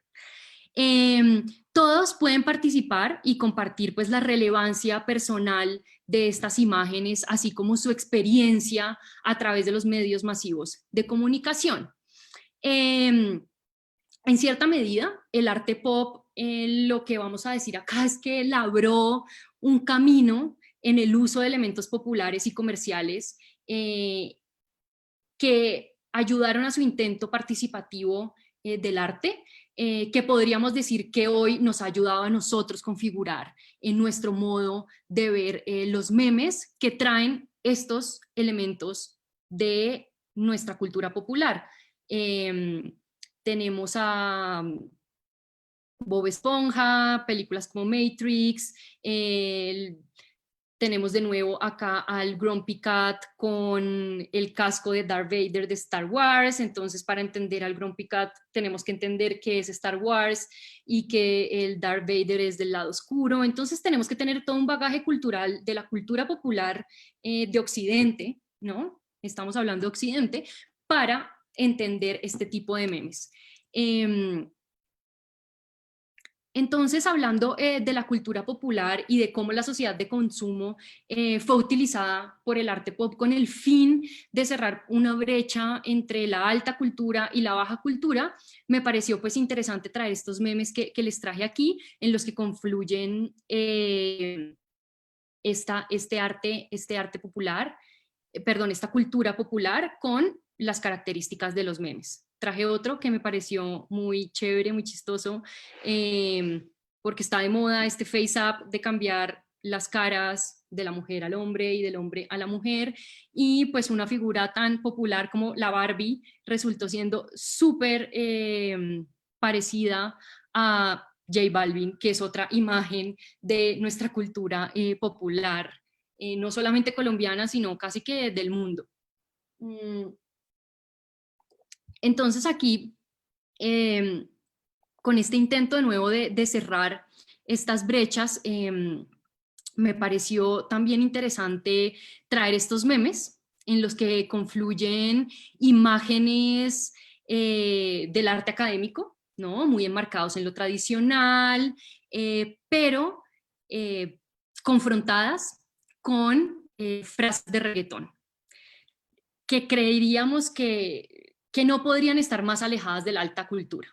Todos pueden participar y compartir pues la relevancia personal de estas imágenes, así como su experiencia a través de los medios masivos de comunicación. En cierta medida, el arte pop, lo que vamos a decir acá es que labró un camino en el uso de elementos populares y comerciales que ayudaron a su intento participativo del arte, que podríamos decir que hoy nos ha ayudado a nosotros configurar en nuestro modo de ver los memes que traen estos elementos de nuestra cultura popular. Tenemos a Bob Esponja, películas como Matrix, tenemos de nuevo acá al Grumpy Cat con el casco de Darth Vader de Star Wars. Entonces, para entender al Grumpy Cat tenemos que entender qué es Star Wars y que el Darth Vader es del lado oscuro. Entonces tenemos que tener todo un bagaje cultural de la cultura popular de Occidente, ¿no? Estamos hablando de Occidente, para entender este tipo de memes. Entonces, hablando de la cultura popular y de cómo la sociedad de consumo fue utilizada por el arte pop con el fin de cerrar una brecha entre la alta cultura y la baja cultura, me pareció pues interesante traer estos memes que les traje aquí, en los que confluyen este arte popular, esta cultura popular con las características de los memes. Traje otro que me pareció muy chévere, muy chistoso, porque está de moda este face up de cambiar las caras de la mujer al hombre y del hombre a la mujer, y pues una figura tan popular como la Barbie resultó siendo súper parecida a J Balvin, que es otra imagen de nuestra cultura popular, no solamente colombiana, sino casi que del mundo. Entonces aquí, con este intento de nuevo de cerrar estas brechas, me pareció también interesante traer estos memes en los que confluyen imágenes del arte académico, ¿no? Muy enmarcados en lo tradicional, pero confrontadas con frases de reggaetón, que creeríamos que no podrían estar más alejadas de la alta cultura,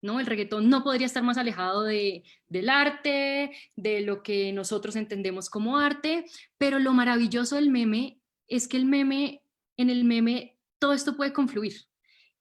¿no? El reggaetón no podría estar más alejado del arte, de lo que nosotros entendemos como arte, pero lo maravilloso del meme es que en el meme todo esto puede confluir,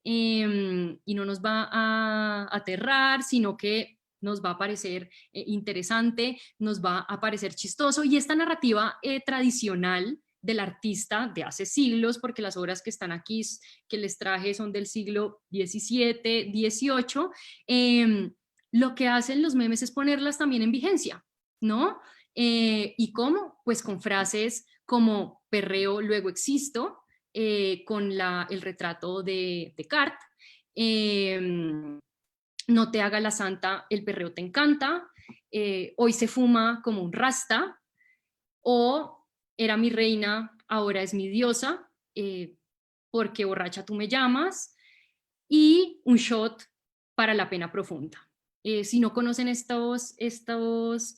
y no nos va a aterrar, sino que nos va a parecer interesante, nos va a parecer chistoso, y esta narrativa tradicional del artista de hace siglos, porque las obras que están aquí, que les traje, son del siglo XVII, XVIII, lo que hacen los memes es ponerlas también en vigencia, ¿no? ¿Y cómo? Pues con frases como perreo, luego existo, con el retrato de Descartes, no te haga la santa, el perreo te encanta, hoy se fuma como un rasta, o era mi reina, ahora es mi diosa, porque borracha tú me llamas, y un shot para la pena profunda. Si no conocen estos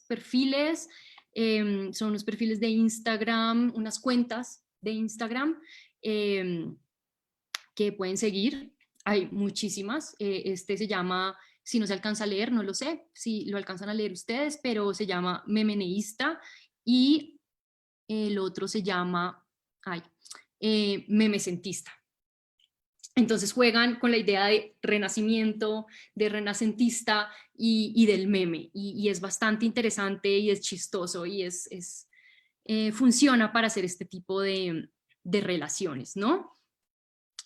perfiles, son unos perfiles de Instagram, unas cuentas de Instagram que pueden seguir. Hay muchísimas. Este se llama, si no se alcanza a leer, no lo sé si lo alcanzan a leer ustedes, pero se llama Memeneísta, y el otro se llama Memecentista. Entonces juegan con la idea de renacimiento, de renacentista y del meme, y es bastante interesante y es chistoso, y funciona para hacer este tipo de relaciones, ¿no?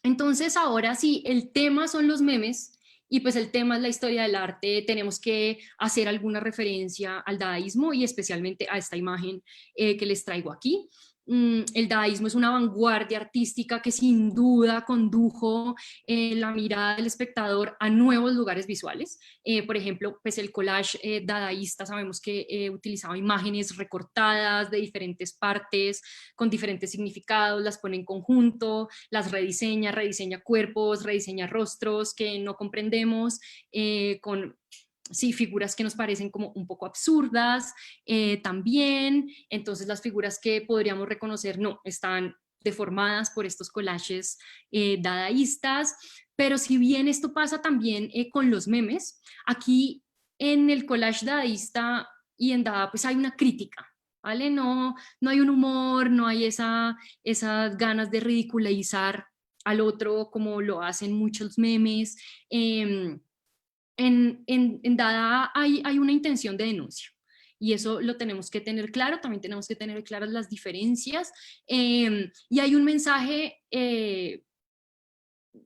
Entonces ahora sí, el tema son los memes, y pues el tema es la historia del arte, tenemos que hacer alguna referencia al dadaísmo y especialmente a esta imagen que les traigo aquí. El dadaísmo es una vanguardia artística que sin duda condujo la mirada del espectador a nuevos lugares visuales. Por ejemplo, pues el collage dadaísta sabemos que utilizaba imágenes recortadas de diferentes partes, con diferentes significados, las pone en conjunto, las rediseña, rediseña cuerpos, rediseña rostros que no comprendemos, con sí, figuras que nos parecen como un poco absurdas también, entonces las figuras que podríamos reconocer no, están deformadas por estos collages dadaístas, pero si bien esto pasa también con los memes, aquí en el collage dadaísta y en Dada pues hay una crítica, ¿vale? No, no hay un humor, no hay esas ganas de ridiculizar al otro como lo hacen muchos memes. En Dada hay una intención de denuncia y eso lo tenemos que tener claro, también tenemos que tener claras las diferencias y hay un mensaje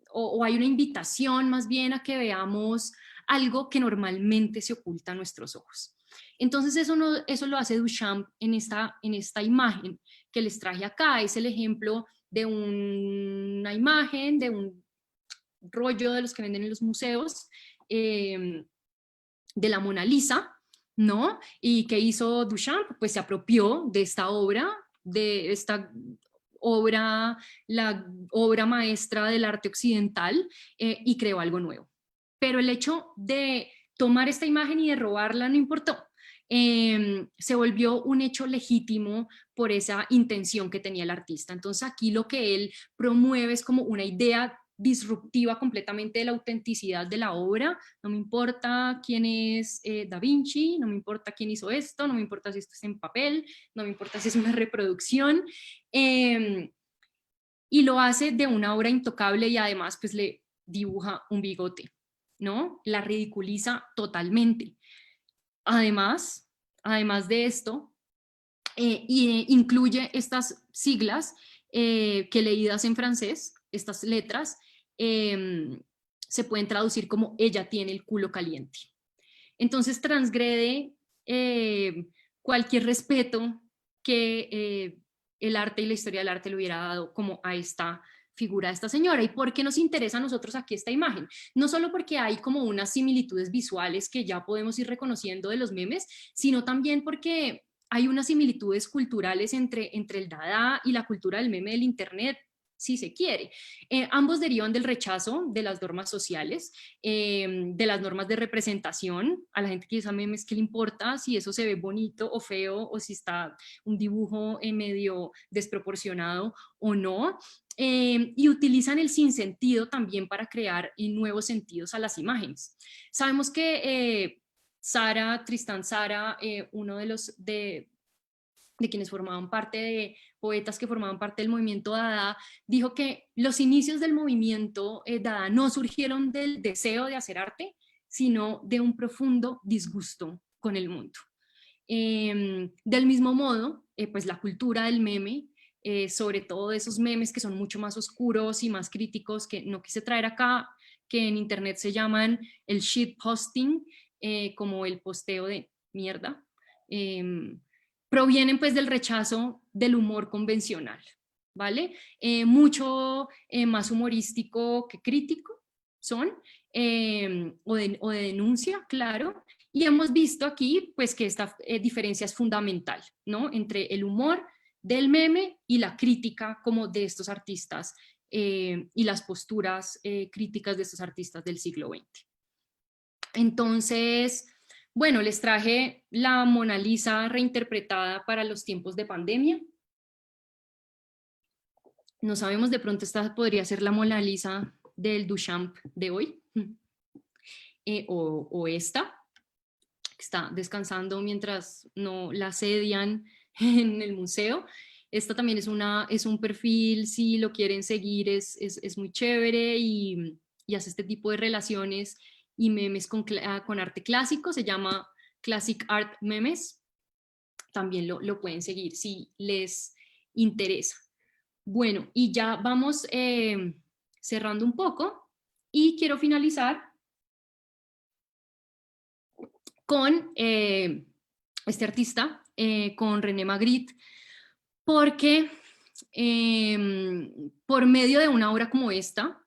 o hay una invitación más bien a que veamos algo que normalmente se oculta a nuestros ojos. Entonces eso, no, eso lo hace Duchamp en esta imagen que les traje acá, es el ejemplo de una imagen, de un rollo de los que venden en los museos, de la Mona Lisa, ¿no? ¿Y qué hizo Duchamp? Pues se apropió de esta obra, la obra maestra del arte occidental, y creó algo nuevo. Pero el hecho de tomar esta imagen y de robarla no importó. Se volvió un hecho legítimo por esa intención que tenía el artista. Entonces aquí lo que él promueve es como una idea disruptiva completamente de la autenticidad de la obra. No me importa quién es Da Vinci, no me importa quién hizo esto, no me importa si esto es en papel, no me importa si es una reproducción, y lo hace de una obra intocable y además pues le dibuja un bigote, ¿no? La ridiculiza totalmente. Además de esto, incluye estas siglas que leídas en francés, estas letras, se pueden traducir como ella tiene el culo caliente. Entonces transgrede cualquier respeto que el arte y la historia del arte le hubiera dado como a esta figura de esta señora. ¿Y por qué nos interesa a nosotros aquí esta imagen? No solo porque hay como unas similitudes visuales que ya podemos ir reconociendo de los memes, sino también porque hay unas similitudes culturales entre el Dada y la cultura del meme del internet, si se quiere. Ambos derivan del rechazo de las normas sociales, de las normas de representación. A la gente que usa memes, ¿qué le importa si eso se ve bonito o feo o si está un dibujo medio desproporcionado o no? Y utilizan el sinsentido también para crear nuevos sentidos a las imágenes. Sabemos que Sara, Tristán Tzara, uno de quienes formaban parte de poetas que formaban parte del movimiento Dada, dijo que los inicios del movimiento Dada no surgieron del deseo de hacer arte, sino de un profundo disgusto con el mundo. Del mismo modo, pues la cultura del meme, sobre todo esos memes que son mucho más oscuros y más críticos, que no quise traer acá, que en internet se llaman el shitposting, como el posteo de mierda, provienen pues del rechazo del humor convencional, ¿vale? Mucho más humorístico que crítico son, o de denuncia, claro, y hemos visto aquí pues que esta diferencia es fundamental, ¿no? Entre el humor del meme y la crítica como de estos artistas y las posturas críticas de estos artistas del siglo XX. Entonces, bueno, les traje la Mona Lisa reinterpretada para los tiempos de pandemia. No sabemos, de pronto esta podría ser la Mona Lisa del Duchamp de hoy, o esta, que está descansando mientras no la asedian en el museo. Esta también es un perfil, si lo quieren seguir, es muy chévere y hace este tipo de relaciones y memes con arte clásico, se llama Classic Art Memes. También lo pueden seguir si les interesa. Bueno, y ya vamos cerrando un poco y quiero finalizar con este artista, con René Magritte, porque por medio de una obra como esta,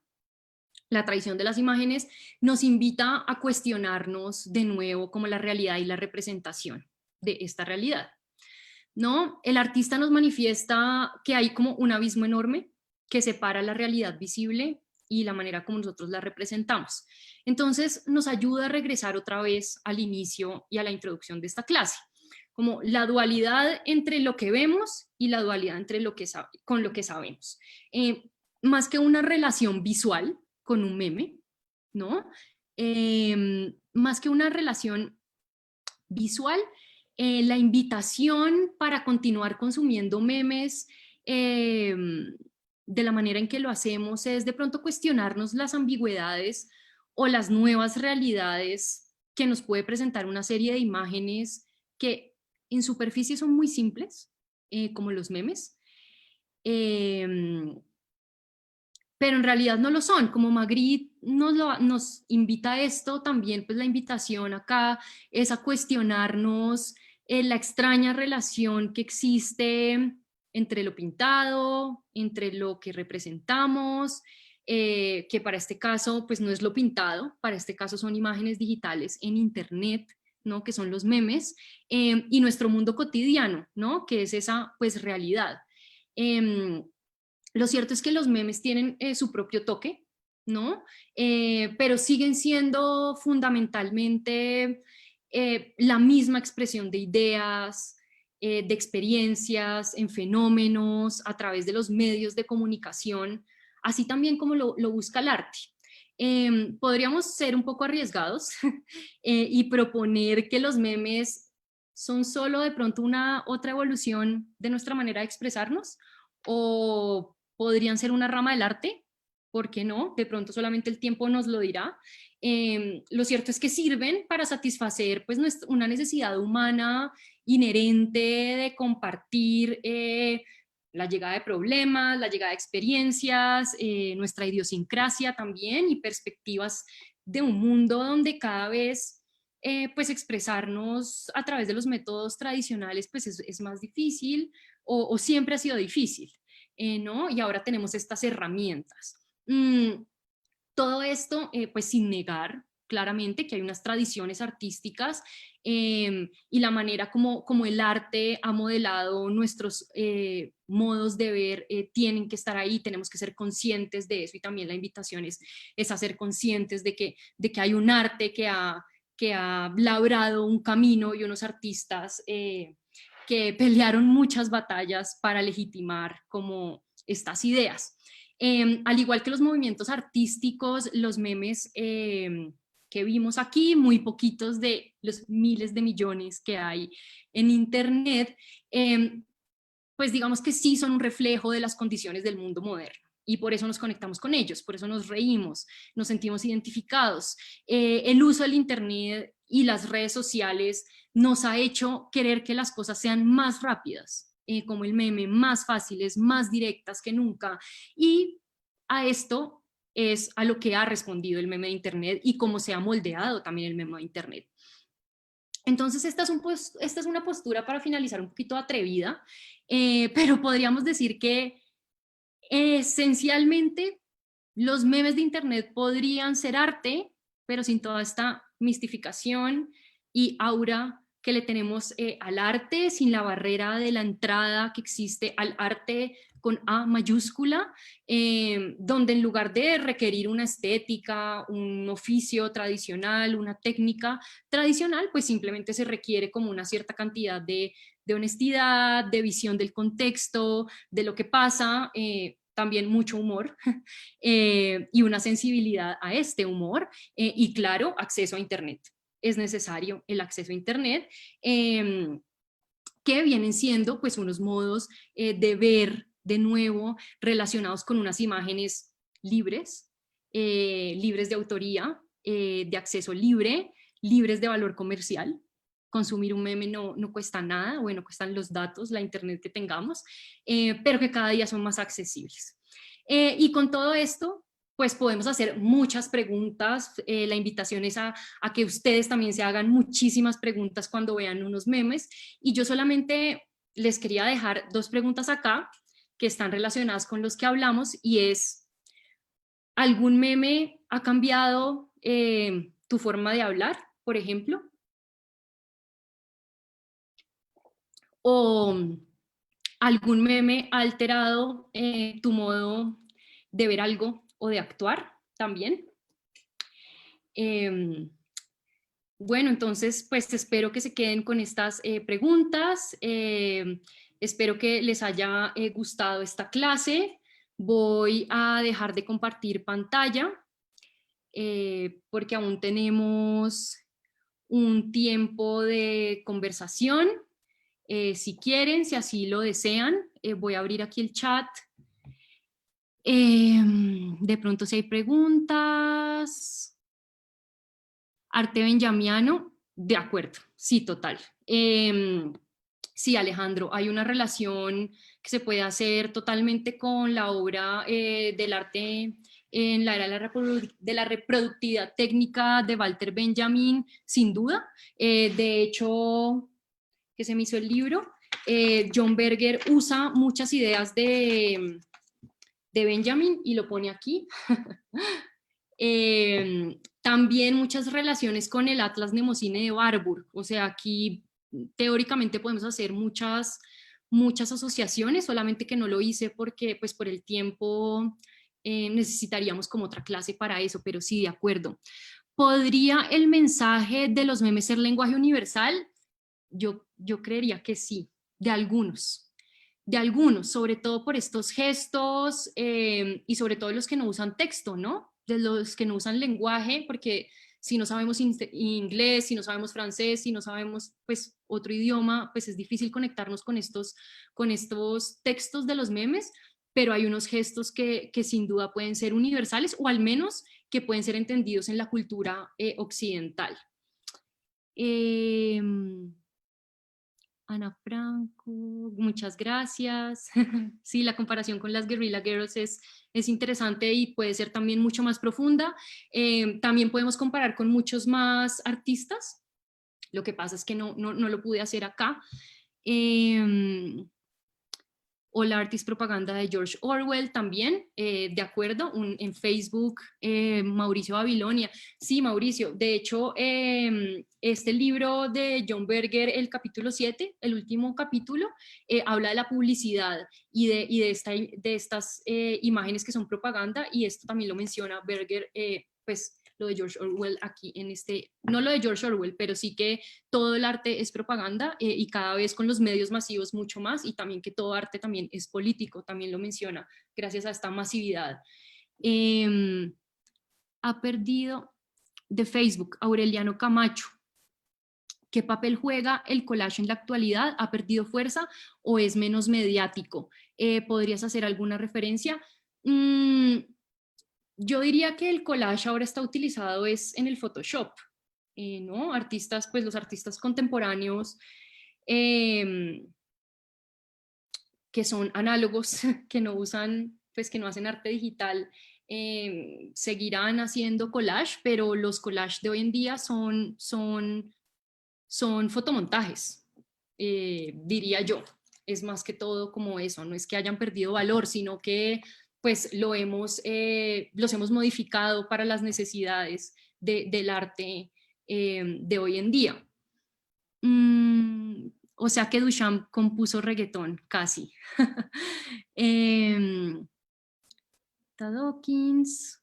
La traición de las imágenes, nos invita a cuestionarnos de nuevo como la realidad y la representación de esta realidad, ¿no? El artista nos manifiesta que hay como un abismo enorme que separa la realidad visible y la manera como nosotros la representamos. Entonces nos ayuda a regresar otra vez al inicio y a la introducción de esta clase, como la dualidad entre lo que vemos y la dualidad entre con lo que sabemos. Más que una relación visual con un meme, ¿no? Más que una relación visual, la invitación para continuar consumiendo memes de la manera en que lo hacemos es de pronto cuestionarnos las ambigüedades o las nuevas realidades que nos puede presentar una serie de imágenes que en superficie son muy simples, como los memes, pero en realidad no lo son. Como Magritte nos invita a esto, también pues la invitación acá es a cuestionarnos la extraña relación que existe entre lo pintado, entre lo que representamos, que para este caso pues no es lo pintado, para este caso son imágenes digitales en internet, ¿no? Que son los memes, y nuestro mundo cotidiano, ¿no? Que es esa pues realidad. Lo cierto es que los memes tienen su propio toque, ¿no? Pero siguen siendo fundamentalmente la misma expresión de ideas, de experiencias, en fenómenos, a través de los medios de comunicación, así también como lo busca el arte. Podríamos ser un poco arriesgados y proponer que los memes son solo de pronto una otra evolución de nuestra manera de expresarnos, o podrían ser una rama del arte, ¿por qué no? De pronto solamente el tiempo nos lo dirá. Lo cierto es que sirven para satisfacer pues, una necesidad humana inherente de compartir la llegada de problemas, la llegada de experiencias, nuestra idiosincrasia también y perspectivas de un mundo donde cada vez pues expresarnos a través de los métodos tradicionales pues es más difícil o siempre ha sido difícil. ¿No? Y ahora tenemos estas herramientas. Todo esto, pues sin negar claramente que hay unas tradiciones artísticas y la manera como el arte ha modelado nuestros modos de ver tienen que estar ahí, tenemos que ser conscientes de eso, y también la invitación es a ser conscientes de que hay un arte que ha labrado un camino y unos artistas que pelearon muchas batallas para legitimar como estas ideas. Al igual que los movimientos artísticos, los memes que vimos aquí, muy poquitos de los miles de millones que hay en internet, pues digamos que sí son un reflejo de las condiciones del mundo moderno. Y por eso nos conectamos con ellos, por eso nos reímos, nos sentimos identificados. El uso del internet y las redes sociales nos ha hecho querer que las cosas sean más rápidas, como el meme, más fáciles, más directas que nunca. Y a esto es a lo que ha respondido el meme de internet y cómo se ha moldeado también el meme de internet. Entonces esta es una postura para finalizar un poquito atrevida, pero podríamos decir que esencialmente los memes de internet podrían ser arte, pero sin toda esta mistificación y aura que le tenemos al arte, sin la barrera de la entrada que existe al arte con A mayúscula, donde en lugar de requerir una estética, un oficio tradicional, una técnica tradicional, pues simplemente se requiere como una cierta cantidad de honestidad, de visión del contexto, de lo que pasa, también mucho humor y una sensibilidad a este humor y claro, acceso a internet. Es necesario el acceso a internet, que vienen siendo pues unos modos de ver de nuevo relacionados con unas imágenes libres, libres de autoría, de acceso libre, libres de valor comercial. Consumir un meme no cuesta nada, bueno, cuestan los datos, la internet que tengamos, pero que cada día son más accesibles. Y con todo esto, pues podemos hacer muchas preguntas. La invitación es a que ustedes también se hagan muchísimas preguntas cuando vean unos memes. Y yo solamente les quería dejar 2 preguntas acá que están relacionadas con los que hablamos, y es, ¿algún meme ha cambiado tu forma de hablar, por ejemplo? ¿O algún meme ha alterado tu modo de ver algo o de actuar también? Eh, bueno, entonces, pues espero que se queden con estas preguntas. Espero que les haya gustado esta clase. Voy a dejar de compartir pantalla porque aún tenemos un tiempo de conversación. Si quieren, si así lo desean, voy a abrir aquí el chat. De pronto si hay preguntas. Arte benjamiano, de acuerdo, sí, total. Sí, Alejandro, hay una relación que se puede hacer totalmente con la obra del arte en la era de la reproductividad técnica de Walter Benjamin, sin duda. De hecho, que se me hizo el libro, John Berger usa muchas ideas de Benjamin y lo pone aquí. También muchas relaciones con el Atlas Mnemosyne de Warburg, o sea, aquí teóricamente podemos hacer muchas asociaciones, solamente que no lo hice porque pues por el tiempo necesitaríamos como otra clase para eso, pero sí, de acuerdo. ¿Podría el mensaje de los memes ser lenguaje universal? Yo creería que sí, de algunos, sobre todo por estos gestos y sobre todo los que no usan texto, ¿no? De los que no usan lenguaje, porque si no sabemos inglés, si no sabemos francés, si no sabemos pues otro idioma, pues es difícil conectarnos con estos textos de los memes, pero hay unos gestos que sin duda pueden ser universales o al menos que pueden ser entendidos en la cultura occidental. Eh, Ana Franco, muchas gracias. Sí, la comparación con las Guerrilla Girls es interesante y puede ser también mucho más profunda. También podemos comparar con muchos más artistas. Lo que pasa es que no lo pude hacer acá. O la Artist Propaganda de George Orwell también, de acuerdo, en Facebook, Mauricio Babilonia. Sí, Mauricio, de hecho, este libro de John Berger, el capítulo 7, el último capítulo, habla de la publicidad y de estas imágenes que son propaganda, y esto también lo menciona Berger, pues lo de George Orwell aquí en este, no lo de George Orwell, pero sí que todo el arte es propaganda y cada vez con los medios masivos mucho más, y también que todo arte también es político, también lo menciona, gracias a esta masividad. Ha perdido de Facebook, Aureliano Camacho. ¿Qué papel juega el collage en la actualidad? ¿Ha perdido fuerza o es menos mediático? ¿Podrías hacer alguna referencia? Yo diría que el collage ahora está utilizado es en el Photoshop, ¿no? Artistas, pues los artistas contemporáneos que son análogos, que no usan, pues que no hacen arte digital, seguirán haciendo collage, pero los collages de hoy en día son fotomontajes, diría yo. Es más que todo como eso, no es que hayan perdido valor, sino que pues los hemos modificado para las necesidades del arte de hoy en día. O sea que Duchamp compuso reggaetón, casi. Dawkins.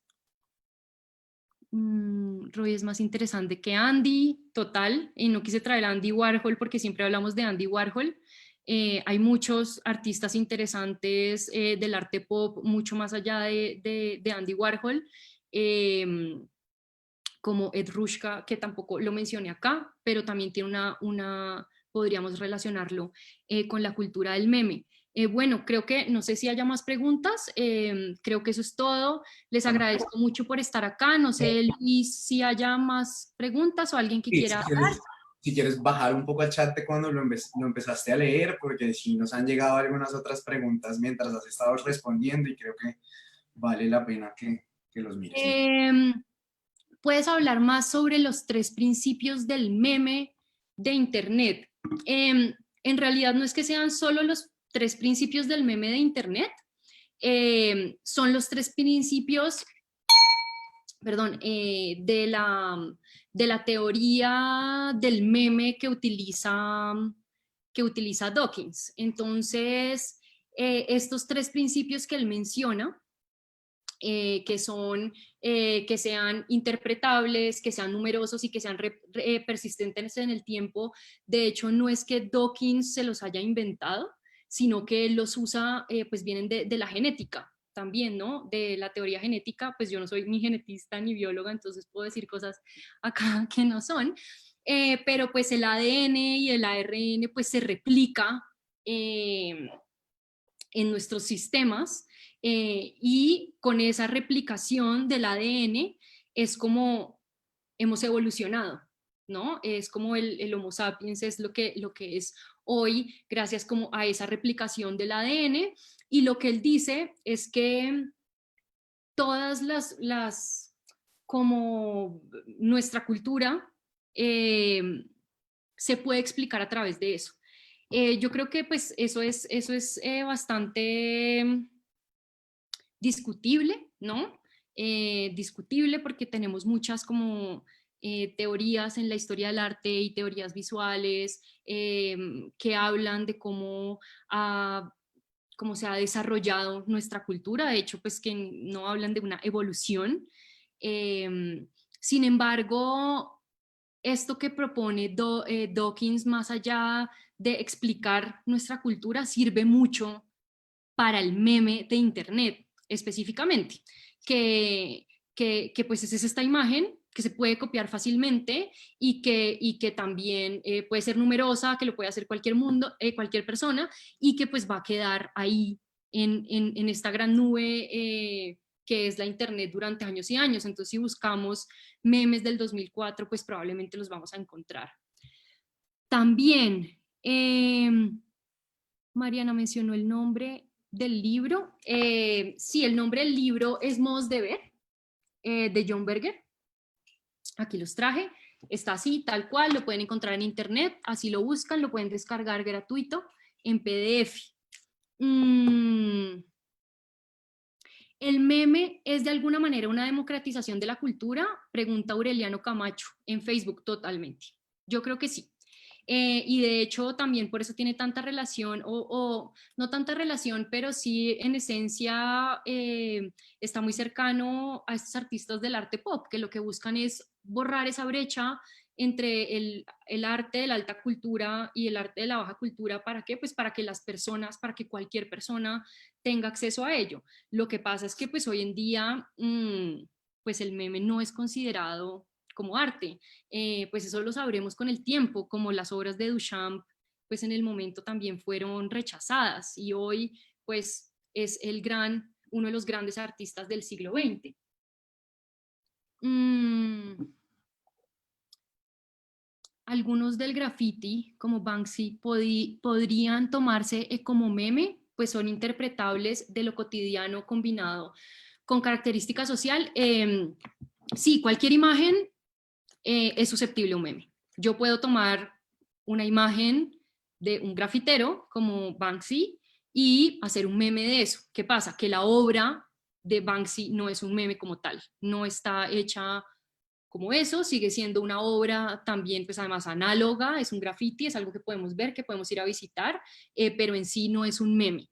Roy es más interesante que Andy, total, y no quise traer a Andy Warhol porque siempre hablamos de Andy Warhol. Hay muchos artistas interesantes del arte pop, mucho más allá de Andy Warhol, como Ed Rushka, que tampoco lo mencioné acá, pero también tiene podríamos relacionarlo con la cultura del meme. Bueno, creo que, no sé si haya más preguntas, creo que eso es todo. Les agradezco mucho por estar acá. No sé, Luis, si haya más preguntas o alguien que Sí, quiera hablar. si quieres bajar un poco al chat de cuando lo empezaste a leer, porque sí nos han llegado algunas otras preguntas mientras has estado respondiendo y creo que vale la pena que los mire, sí. Puedes hablar más sobre los 3 principios del meme de Internet. En realidad no es que sean solo los 3 principios del meme de Internet, son los 3 principios, perdón, de la teoría del meme que utiliza Dawkins. Entonces, estos 3 principios que él menciona, que son que sean interpretables, que sean numerosos y que sean persistentes en el tiempo. De hecho, no es que Dawkins se los haya inventado, sino que él los usa, pues vienen de la genética también, ¿no? De la teoría genética, pues yo no soy ni genetista ni bióloga, entonces puedo decir cosas acá que no son, pero pues el ADN y el ARN pues se replica en nuestros sistemas, y con esa replicación del ADN es como hemos evolucionado, ¿no? Es como el Homo sapiens es lo que es hoy gracias como a esa replicación del ADN, y lo que él dice es que todas como nuestra cultura se puede explicar a través de eso. Yo creo que pues eso es bastante discutible, ¿no? Discutible porque tenemos muchas como teorías en la historia del arte y teorías visuales que hablan de cómo se ha desarrollado nuestra cultura, de hecho, pues que no hablan de una evolución. Sin embargo, esto que propone Dawkins, más allá de explicar nuestra cultura, sirve mucho para el meme de Internet específicamente, que pues es esta imagen que se puede copiar fácilmente y que también puede ser numerosa, que lo puede hacer cualquier persona, y que pues va a quedar ahí en esta gran nube que es la Internet durante años y años. Entonces, si buscamos memes del 2004, pues probablemente los vamos a encontrar. También, Mariana mencionó el nombre del libro. Sí, el nombre del libro es Modos de Ver, de John Berger. Aquí los traje. Está así, tal cual, lo pueden encontrar en internet, así lo buscan, lo pueden descargar gratuito en PDF. ¿El meme es de alguna manera una democratización de la cultura? Pregunta Aureliano Camacho en Facebook. Totalmente. Yo creo que sí. Y de hecho también por eso tiene tanta relación, o no tanta relación, pero sí en esencia está muy cercano a estos artistas del arte pop, que lo que buscan es borrar esa brecha entre el arte de la alta cultura y el arte de la baja cultura. ¿Para qué? Pues para que las personas, para que cualquier persona tenga acceso a ello. Lo que pasa es que pues hoy en día pues el meme no es considerado como arte. Pues eso lo sabremos con el tiempo, como las obras de Duchamp pues en el momento también fueron rechazadas, y hoy pues es uno de los grandes artistas del siglo XX. Algunos del graffiti, como Banksy, podrían tomarse como meme, pues son interpretables de lo cotidiano combinado con característica social. Sí, cualquier imagen es susceptible a un meme. Yo puedo tomar una imagen de un grafitero como Banksy y hacer un meme de eso. ¿Qué pasa? Que la obra de Banksy no es un meme como tal, no está hecha como eso, sigue siendo una obra también, pues además análoga, es un graffiti, es algo que podemos ver, que podemos ir a visitar, pero en sí no es un meme.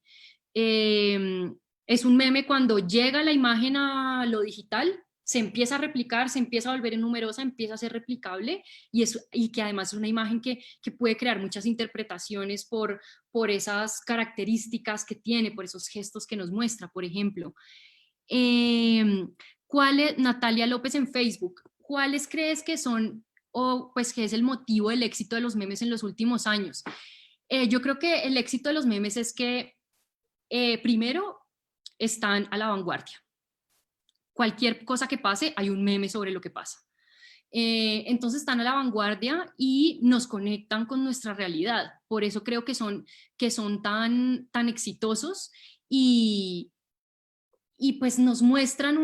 Es un meme cuando llega la imagen a lo digital, se empieza a replicar, se empieza a volver numerosa, empieza a ser replicable, y que además es una imagen que puede crear muchas interpretaciones por esas características que tiene, por esos gestos que nos muestra, por ejemplo. Natalia López en Facebook, ¿cuáles crees que son, o pues que es el motivo del éxito de los memes en los últimos años? Yo creo que el éxito de los memes es que primero están a la vanguardia. Cualquier cosa que pase, hay un meme sobre lo que pasa. Entonces están a la vanguardia y nos conectan con nuestra realidad. Por eso creo que son tan exitosos, y pues nos muestran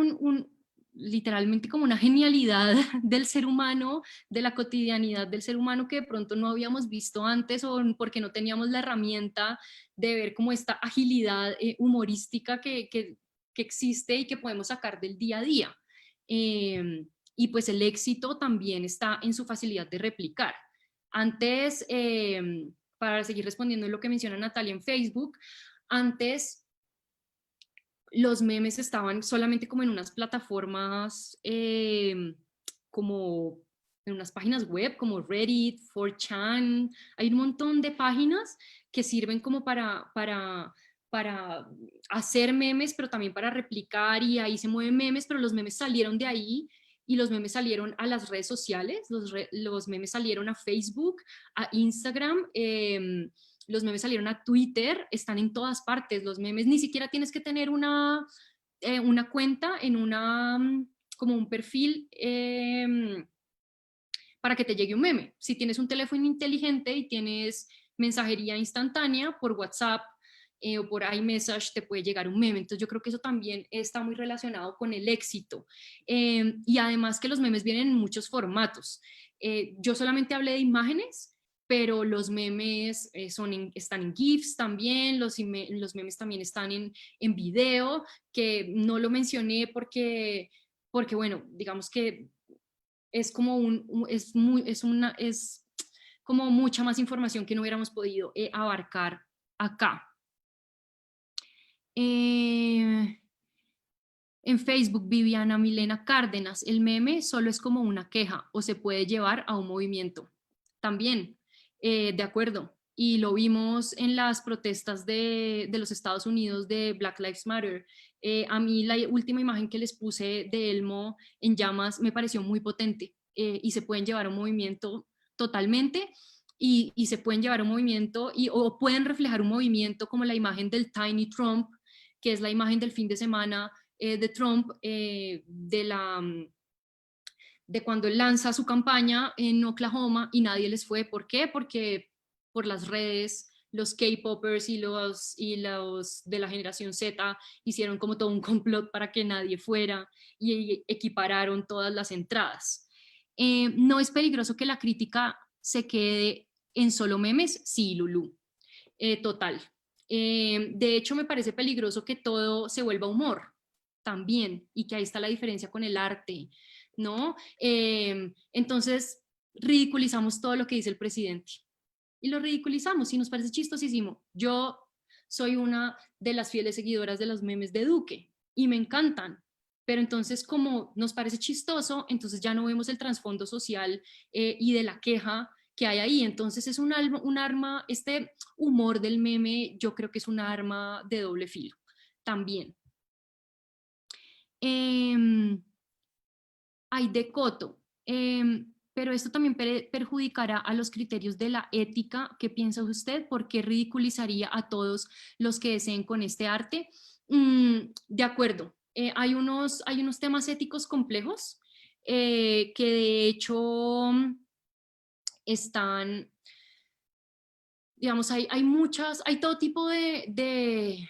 literalmente como una genialidad del ser humano, de la cotidianidad del ser humano que de pronto no habíamos visto antes o porque no teníamos la herramienta de ver como esta agilidad humorística que existe y que podemos sacar del día a día. Y pues el éxito también está en su facilidad de replicar. Antes, para seguir respondiendo lo que menciona Natalia en Facebook, antes los memes estaban solamente como en unas plataformas, como en unas páginas web como Reddit, 4chan. Hay un montón de páginas que sirven como para hacer memes, pero también para replicar, y ahí se mueven memes, pero los memes salieron de ahí y los memes salieron a las redes sociales, los memes salieron a Facebook, a Instagram, los memes salieron a Twitter, están en todas partes los memes, ni siquiera tienes que tener una cuenta en como un perfil para que te llegue un meme. Si tienes un teléfono inteligente y tienes mensajería instantánea por WhatsApp o por iMessage, te puede llegar un meme. Entonces yo creo que eso también está muy relacionado con el éxito. Y además que los memes vienen en muchos formatos. Yo solamente hablé de imágenes, pero los memes están en GIFs también, los memes también están en video, que no lo mencioné porque bueno, digamos que es como es como mucha más información que no hubiéramos podido abarcar acá. En Facebook, Viviana Milena Cárdenas, el meme solo es como una queja o se puede llevar a un movimiento. También, de acuerdo. Y lo vimos en las protestas de los Estados Unidos de Black Lives Matter. A mí la última imagen que les puse de Elmo en llamas me pareció muy potente, y se pueden llevar a un movimiento totalmente, y se pueden llevar a un movimiento o pueden reflejar un movimiento como la imagen del Tiny Trump, que es la imagen del fin de semana de Trump, de cuando él lanza su campaña en Oklahoma y nadie les fue. ¿Por qué? Porque por las redes, los K-popers y los de la generación Z hicieron como todo un complot para que nadie fuera y equipararon todas las entradas. ¿No es peligroso que la crítica se quede en solo memes? Sí, Lulú, total. De hecho, me parece peligroso que todo se vuelva humor también, y que ahí está la diferencia con el arte, ¿no? Entonces, ridiculizamos todo lo que dice el presidente y lo ridiculizamos y nos parece chistosísimo. Yo soy una de las fieles seguidoras de los memes de Duque y me encantan, pero entonces como nos parece chistoso, entonces ya no vemos el trasfondo social y de la queja que hay ahí. Entonces es un arma, este humor del meme yo creo que es un arma de doble filo también. Hay de Coto, pero esto también perjudicará a los criterios de la ética. ¿Qué piensa usted? ¿Por qué ridiculizaría a todos los que deseen con este arte? De acuerdo, hay unos temas éticos complejos que de hecho están, digamos, hay todo tipo de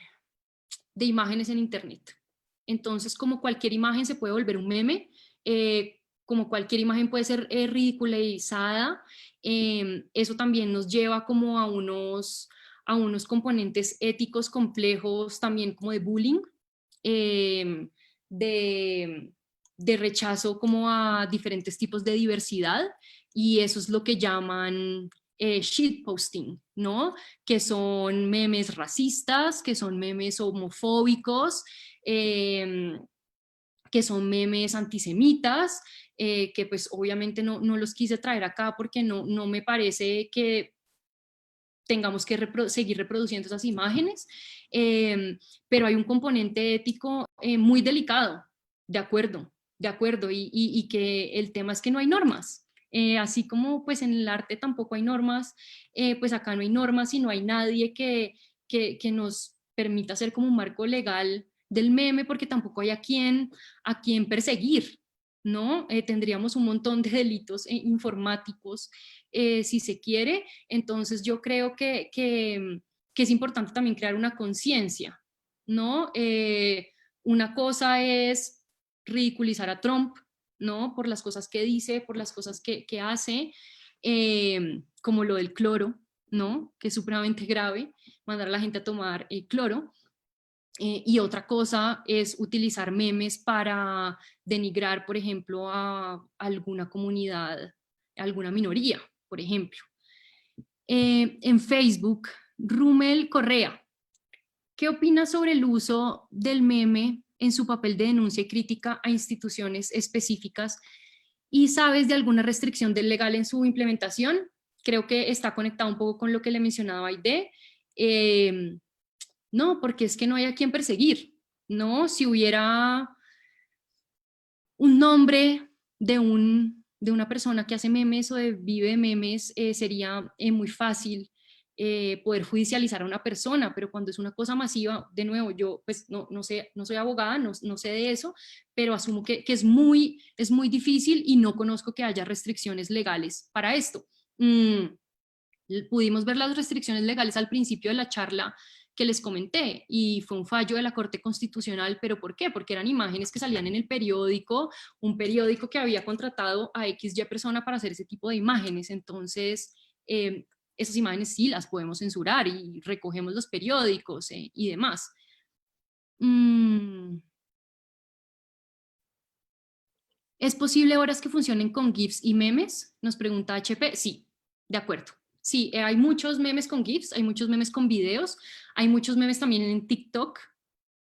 imágenes en internet. Entonces, como cualquier imagen se puede volver un meme, como cualquier imagen puede ser ridiculizada, eso también nos lleva como a unos componentes éticos complejos también, como de bullying, eh, de, de rechazo como a diferentes tipos de diversidad, y eso es lo que llaman shitposting, ¿no? Que son memes racistas, que son memes homofóbicos, que son memes antisemitas, que pues obviamente no los quise traer acá porque no me parece que tengamos que seguir reproduciendo esas imágenes, pero hay un componente ético muy delicado, de acuerdo, y que el tema es que no hay normas. Así como pues en el arte tampoco hay normas, pues acá no hay normas y no hay nadie que nos permita hacer como un marco legal del meme, porque tampoco hay a quien perseguir, ¿no? Tendríamos un montón de delitos informáticos, si se quiere. Entonces yo creo que es importante también crear una conciencia, ¿no? Una cosa es ridiculizar a Trump, ¿no? Por las cosas que dice, por las cosas que hace, como lo del cloro, ¿no? Que es supremamente grave, mandar a la gente a tomar cloro. Y otra cosa es utilizar memes para denigrar, por ejemplo, a alguna comunidad, a alguna minoría, por ejemplo. En Facebook, Rumel Correa, ¿qué opinas sobre el uso del meme en su papel de denuncia y crítica a instituciones específicas? ¿Y sabes de alguna restricción del legal en su implementación? Creo que está conectado un poco con lo que le mencionaba Aide. No, porque es que no hay a quien perseguir, ¿no? Si hubiera un nombre de una persona que hace memes o vive de memes, sería muy fácil poder judicializar a una persona, pero cuando es una cosa masiva, de nuevo, yo pues no sé, no soy abogada, no sé de eso, pero asumo que es muy difícil y no conozco que haya restricciones legales para esto. Pudimos ver las restricciones legales al principio de la charla que les comenté y fue un fallo de la Corte Constitucional, pero ¿por qué? Porque eran imágenes que salían en el periódico, un periódico que había contratado a XY persona para hacer ese tipo de imágenes, entonces esas imágenes sí las podemos censurar y recogemos los periódicos y demás. ¿Es posible horas que funcionen con GIFs y memes? Nos pregunta HP. Sí, de acuerdo. Sí, hay muchos memes con GIFs, hay muchos memes con videos, hay muchos memes también en TikTok.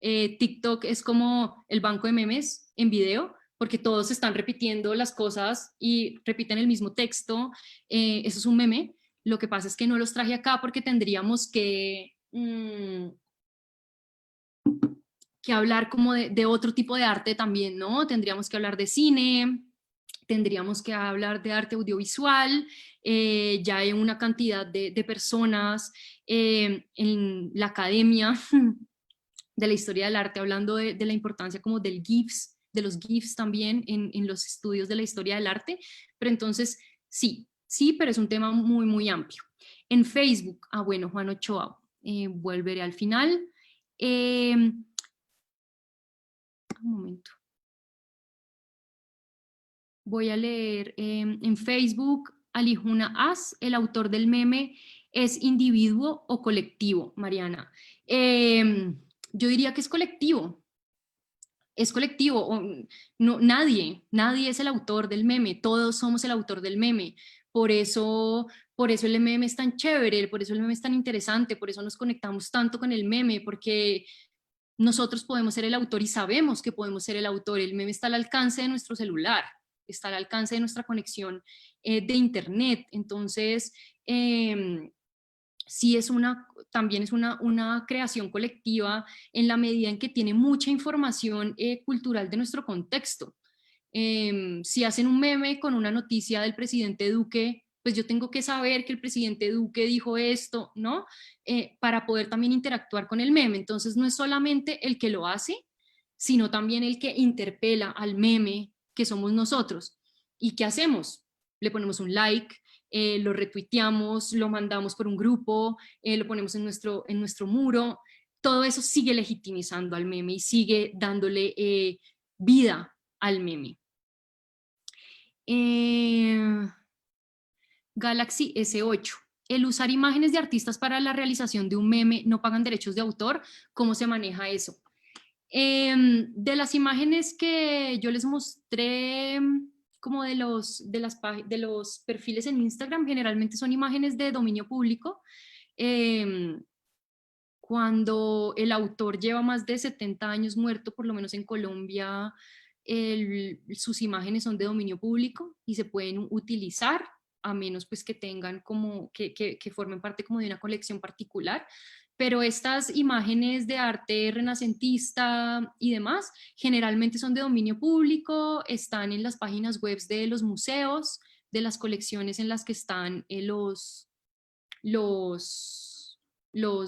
TikTok es como el banco de memes en video, porque todos están repitiendo las cosas y repiten el mismo texto. Eso es un meme. Lo que pasa es que no los traje acá porque tendríamos que hablar como de otro tipo de arte también, ¿no? Tendríamos que hablar de cine, tendríamos que hablar de arte audiovisual, ya hay una cantidad de personas en la academia de la historia del arte hablando de la importancia como del GIFs, de los GIFs también en los estudios de la historia del arte, pero entonces sí, pero es un tema muy amplio. En Facebook, bueno, Juan Ochoa, volveré al final. Un momento. Voy a leer en Facebook, Alijuna As, el autor del meme, ¿es individuo o colectivo, Mariana? Yo diría que es colectivo. Es colectivo, no, nadie es el autor del meme, todos somos el autor del meme, por eso el meme es tan chévere, por eso el meme es tan interesante, por eso nos conectamos tanto con el meme, porque nosotros podemos ser el autor y sabemos que podemos ser el autor. El meme está al alcance de nuestro celular, está al alcance de nuestra conexión de internet. Entonces, sí también es una creación colectiva en la medida en que tiene mucha información cultural de nuestro contexto. Si hacen un meme con una noticia del presidente Duque, pues yo tengo que saber que el presidente Duque dijo esto, ¿no? Para poder también interactuar con el meme. Entonces no es solamente el que lo hace, sino también el que interpela al meme, que somos nosotros. ¿Y qué hacemos? Le ponemos un like, lo retuiteamos, lo mandamos por un grupo, lo ponemos en nuestro muro. Todo eso sigue legitimizando al meme y sigue dándole vida al meme. Galaxy S8. El usar imágenes de artistas para la realización de un meme no pagan derechos de autor. ¿Cómo se maneja eso? De las imágenes que yo les mostré, como de los perfiles en Instagram, generalmente son imágenes de dominio público. Cuando el autor lleva más de 70 años muerto, por lo menos en Colombia, sus imágenes son de dominio público y se pueden utilizar a menos pues que tengan como que formen parte como de una colección particular, pero estas imágenes de arte renacentista y demás generalmente son de dominio público, están en las páginas web de los museos, de las colecciones en las que están los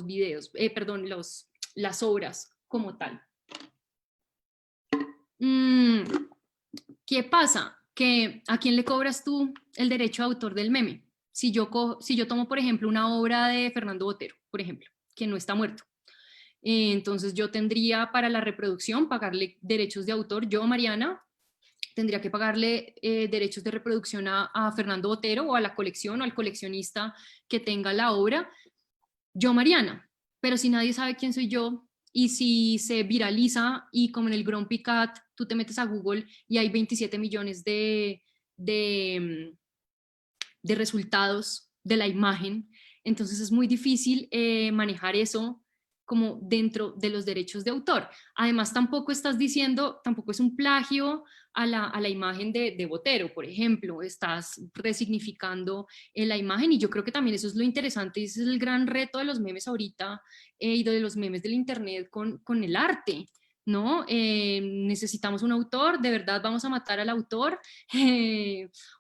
videos, perdón, las obras como tal. ¿Qué pasa? Que ¿a quién le cobras tú el derecho de autor del meme? Si yo tomo, por ejemplo, una obra de Fernando Botero, por ejemplo, que no está muerto, Entonces yo tendría para la reproducción pagarle derechos de autor, yo, Mariana, tendría que pagarle derechos de reproducción a Fernando Botero o a la colección o al coleccionista que tenga la obra, yo, Mariana. Pero si nadie sabe quién soy yo y si se viraliza y como en el Grumpy Cat tú te metes a Google y hay 27 millones de, de resultados de la imagen, entonces es muy difícil manejar eso como dentro de los derechos de autor. Además, tampoco estás diciendo, tampoco es un plagio a la imagen de Botero, por ejemplo, estás resignificando la imagen y yo creo que también eso es lo interesante y ese es el gran reto de los memes ahorita y de los memes del internet con el arte, ¿no? Necesitamos un autor, de verdad vamos a matar al autor,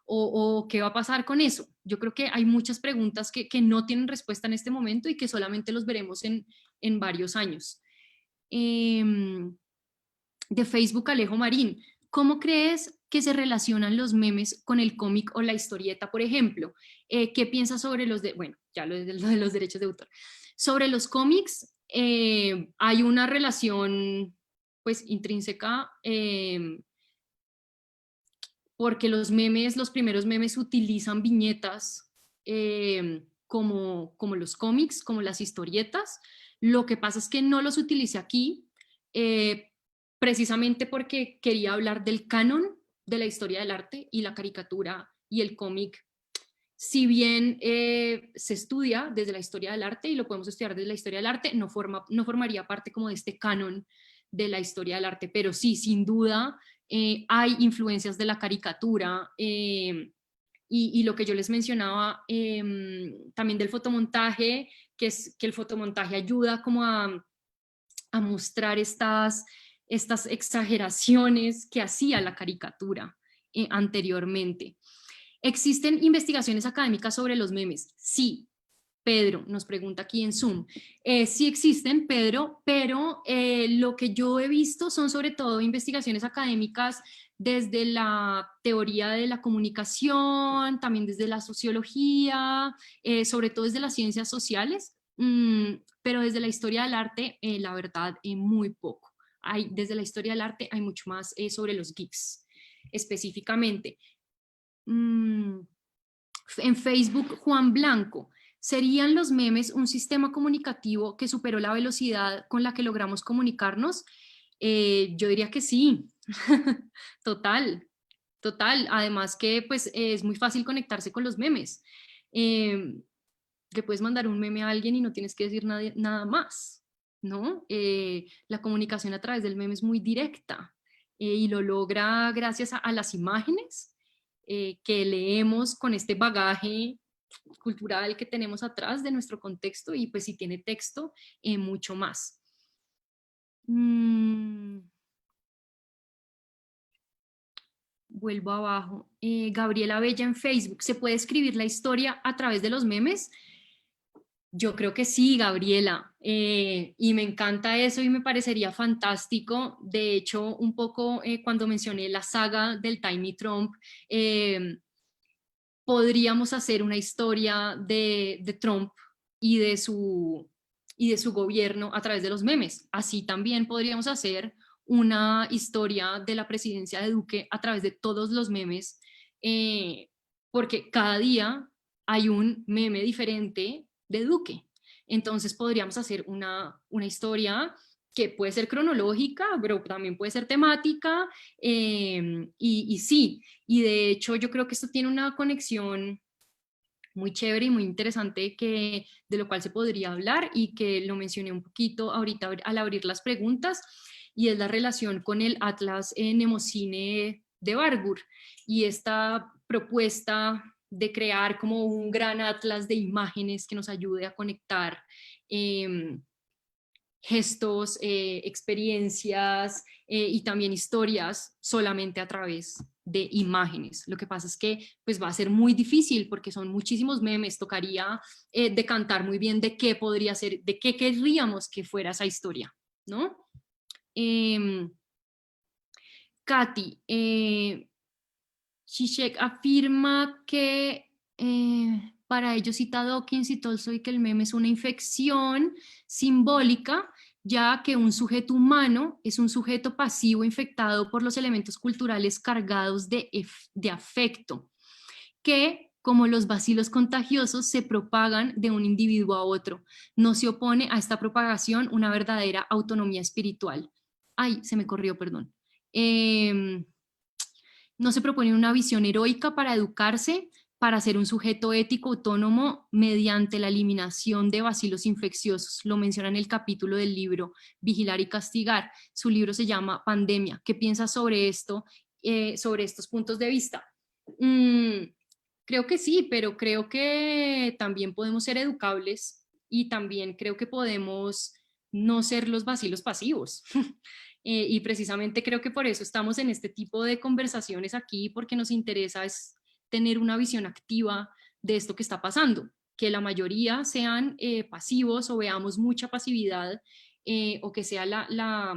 o qué va a pasar con eso. Yo creo que hay muchas preguntas que no tienen respuesta en este momento y que solamente los veremos en varios años. De Facebook, Alejo Marín, ¿cómo crees que se relacionan los memes con el cómic o la historieta, por ejemplo? ¿Qué piensas sobre bueno, ya lo de los derechos de autor? Sobre los cómics, hay una relación pues intrínseca, porque los memes, los primeros memes utilizan viñetas como los cómics, como las historietas. Lo que pasa es que no los utilicé aquí precisamente porque quería hablar del canon de la historia del arte y la caricatura y el cómic. Si bien se estudia desde la historia del arte y lo podemos estudiar desde la historia del arte, no formaría parte como de este canon de la historia del arte, pero sí, sin duda, hay influencias de la caricatura y lo que yo les mencionaba también del fotomontaje, que es que el fotomontaje ayuda como a mostrar estas exageraciones que hacía la caricatura anteriormente. ¿Existen investigaciones académicas sobre los memes? Sí. Pedro nos pregunta aquí en Zoom. Sí existen, Pedro, pero lo que yo he visto son sobre todo investigaciones académicas desde la teoría de la comunicación, también desde la sociología, sobre todo desde las ciencias sociales, pero desde la historia del arte, la verdad, muy poco. Desde la historia del arte hay mucho más sobre los GIFs específicamente. En Facebook, Juan Blanco, ¿serían los memes un sistema comunicativo que superó la velocidad con la que logramos comunicarnos? Yo diría que sí, total, total. Además que pues es muy fácil conectarse con los memes. Que puedes mandar un meme a alguien y no tienes que decir nada más, ¿no? La comunicación a través del meme es muy directa y lo logra gracias a las imágenes que leemos con este bagaje cultural que tenemos atrás de nuestro contexto y pues si tiene texto, mucho más. Vuelvo abajo. Gabriela Bella en Facebook, ¿se puede escribir la historia a través de los memes? Yo creo que sí, Gabriela, y me encanta eso y me parecería fantástico. De hecho, un poco cuando mencioné la saga del Tiny Trump, podríamos hacer una historia de Trump y de su gobierno a través de los memes. Así también podríamos hacer una historia de la presidencia de Duque a través de todos los memes, porque cada día hay un meme diferente de Duque. Entonces podríamos hacer una historia que puede ser cronológica, pero también puede ser temática, y sí, y de hecho yo creo que esto tiene una conexión muy chévere y muy interesante de lo cual se podría hablar y que lo mencioné un poquito ahorita al abrir las preguntas, y es la relación con el Atlas Nemocine de Barbour y esta propuesta de crear como un gran atlas de imágenes que nos ayude a conectar gestos, experiencias y también historias solamente a través de imágenes. Lo que pasa es que pues va a ser muy difícil porque son muchísimos memes, tocaría decantar muy bien de qué podría ser, de qué querríamos que fuera esa historia, ¿no? Katy, Zizek afirma que para ellos cita Dawkins y Tolstoy que el meme es una infección simbólica ya que un sujeto humano es un sujeto pasivo infectado por los elementos culturales cargados de afecto, que, como los bacilos contagiosos, se propagan de un individuo a otro. No se opone a esta propagación una verdadera autonomía espiritual. Ay, se me corrió, perdón. No se propone una visión heroica para educarse, para ser un sujeto ético autónomo mediante la eliminación de bacilos infecciosos. Lo menciona en el capítulo del libro Vigilar y Castigar. Su libro se llama Pandemia. ¿Qué piensas sobre esto, sobre estos puntos de vista? Creo que sí, pero creo que también podemos ser educables y también creo que podemos no ser los bacilos pasivos. Y precisamente creo que por eso estamos en este tipo de conversaciones aquí, porque nos interesa es tener una visión activa de esto que está pasando, que la mayoría sean pasivos o veamos mucha pasividad o que sea la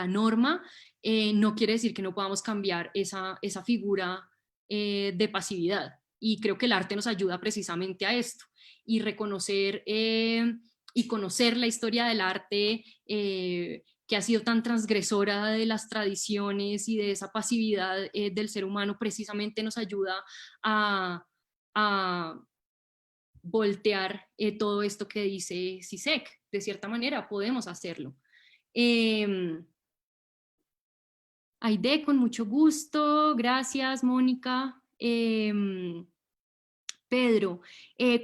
norma, no quiere decir que no podamos cambiar esa figura de pasividad. Y creo que el arte nos ayuda precisamente a esto y reconocer y conocer la historia del arte que ha sido tan transgresora de las tradiciones y de esa pasividad del ser humano, precisamente nos ayuda a voltear todo esto que dice Zizek. De cierta manera podemos hacerlo. Aide, con mucho gusto. Gracias, Mónica. Pedro,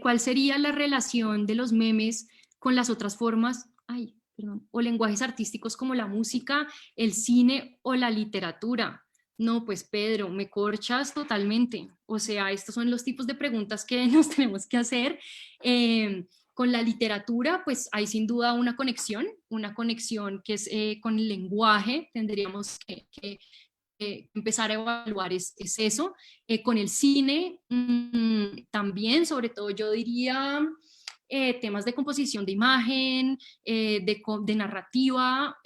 ¿cuál sería la relación de los memes con las otras formas, o lenguajes artísticos como la música, el cine o la literatura? No, pues Pedro, me corchas totalmente. O sea, estos son los tipos de preguntas que nos tenemos que hacer. Con la literatura, pues hay sin duda una conexión que es con el lenguaje. Tendríamos que empezar a evaluar es eso. Con el cine también, sobre todo yo diría temas de composición de imagen, de narrativa,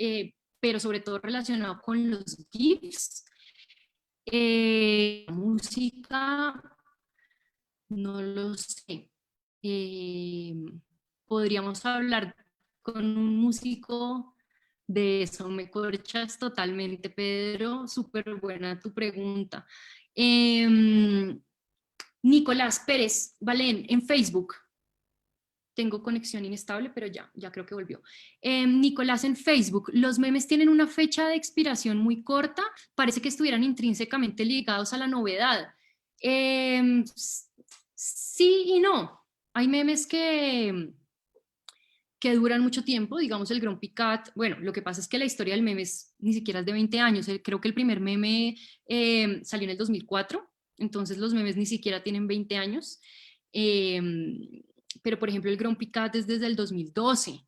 pero sobre todo relacionado con los GIFs. Música, no lo sé. Podríamos hablar con un músico de eso. Me corchas totalmente, Pedro. Súper buena tu pregunta. Nicolás Pérez Valén en Facebook. Tengo conexión inestable, pero ya creo que volvió. Nicolás en Facebook. Los memes tienen una fecha de expiración muy corta. Parece que estuvieran intrínsecamente ligados a la novedad. Sí y no. Hay memes que duran mucho tiempo, digamos el Grumpy Cat. Bueno, lo que pasa es que la historia del meme ni siquiera es de 20 años. Creo que el primer meme salió en el 2004, entonces los memes ni siquiera tienen 20 años. Pero por ejemplo el Grumpy Cat es desde el 2012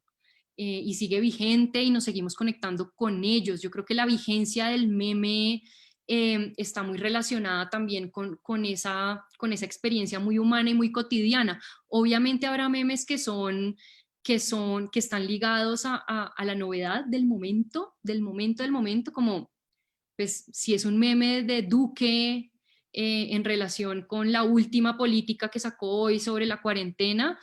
y sigue vigente y nos seguimos conectando con ellos. Yo creo que la vigencia del meme está muy relacionada también con esa experiencia muy humana y muy cotidiana. Obviamente habrá memes que están ligados a la novedad del momento, como pues si es un meme de Duque en relación con la última política que sacó hoy sobre la cuarentena,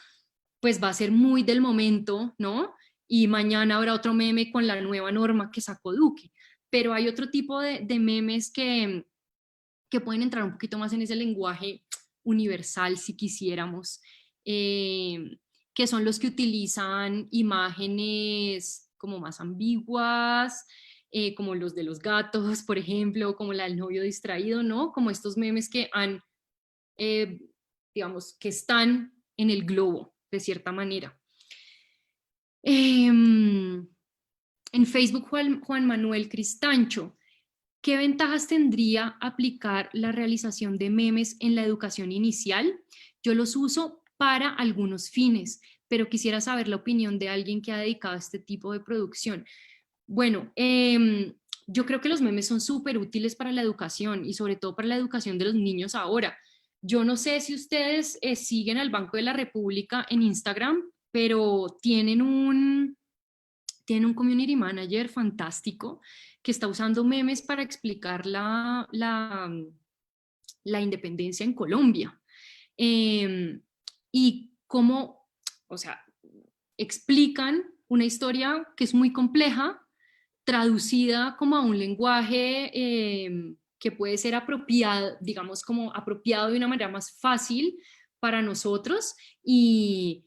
pues va a ser muy del momento, ¿no? Y mañana habrá otro meme con la nueva norma que sacó Duque. Pero hay otro tipo de memes que pueden entrar un poquito más en ese lenguaje universal, si quisiéramos, que son los que utilizan imágenes como más ambiguas, como los de los gatos, por ejemplo, como la del novio distraído, ¿no? Como estos memes que digamos, que están en el globo, de cierta manera. En Facebook, Juan Manuel Cristancho. ¿Qué ventajas tendría aplicar la realización de memes en la educación inicial? Yo los uso para algunos fines, pero quisiera saber la opinión de alguien que ha dedicado a este tipo de producción. Bueno, yo creo que los memes son súper útiles para la educación y sobre todo para la educación de los niños ahora. Yo no sé si ustedes siguen al Banco de la República en Instagram, pero tiene un community manager fantástico que está usando memes para explicar la independencia en Colombia. Y cómo, o sea, explican una historia que es muy compleja, traducida como a un lenguaje que puede ser apropiado, digamos como apropiado de una manera más fácil para nosotros y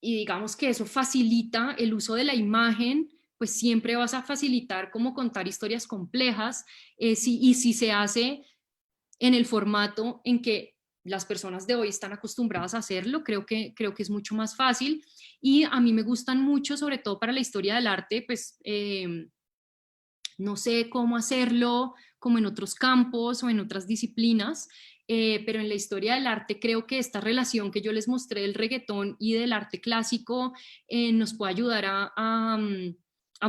digamos que eso facilita el uso de la imagen, pues siempre vas a facilitar como contar historias complejas y si se hace en el formato en que las personas de hoy están acostumbradas a hacerlo, creo que es mucho más fácil y a mí me gustan mucho, sobre todo para la historia del arte, pues no sé cómo hacerlo como en otros campos o en otras disciplinas, pero en la historia del arte creo que esta relación que yo les mostré del reggaetón y del arte clásico nos puede ayudar a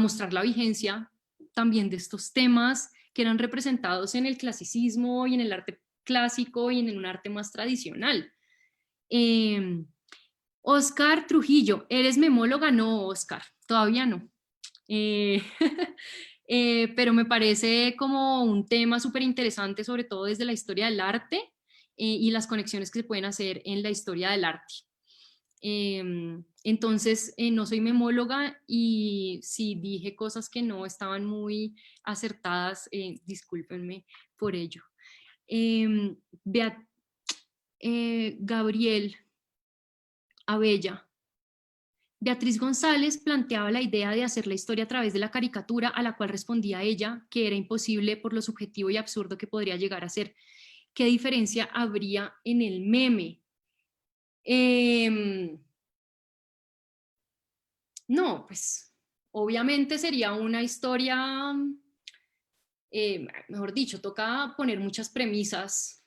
mostrar la vigencia también de estos temas que eran representados en el clasicismo y en el arte clásico y en un arte más tradicional. Eh, Oscar Trujillo, ¿eres memóloga? No, Oscar, todavía no. Eh, pero me parece como un tema súper interesante, sobre todo desde la historia del arte y las conexiones que se pueden hacer en la historia del arte. Entonces, no soy memóloga y si dije cosas que no estaban muy acertadas, discúlpenme por ello. Eh, Beat Gabriel Abella. Beatriz González planteaba la idea de hacer la historia a través de la caricatura, a la cual respondía ella que era imposible por lo subjetivo y absurdo que podría llegar a ser. ¿Qué diferencia habría en el meme? No, pues obviamente sería una historia, mejor dicho, toca poner muchas premisas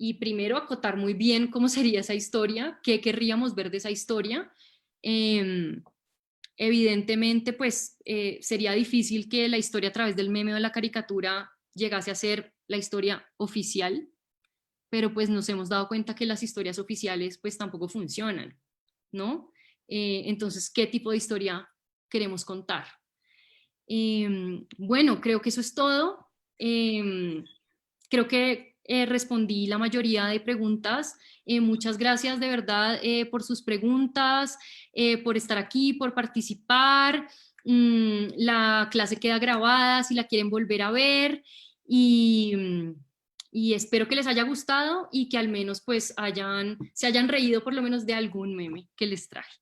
y primero acotar muy bien cómo sería esa historia, qué querríamos ver de esa historia. Evidentemente, pues sería difícil que la historia a través del meme o de la caricatura llegase a ser la historia oficial, pero pues nos hemos dado cuenta que las historias oficiales pues tampoco funcionan, ¿no? Entonces, ¿qué tipo de historia queremos contar? Bueno, creo que eso es todo. Creo que respondí la mayoría de preguntas. Muchas gracias de verdad por sus preguntas, por estar aquí, por participar. La clase queda grabada si la quieren volver a ver y espero que les haya gustado y que al menos pues se hayan reído por lo menos de algún meme que les traje.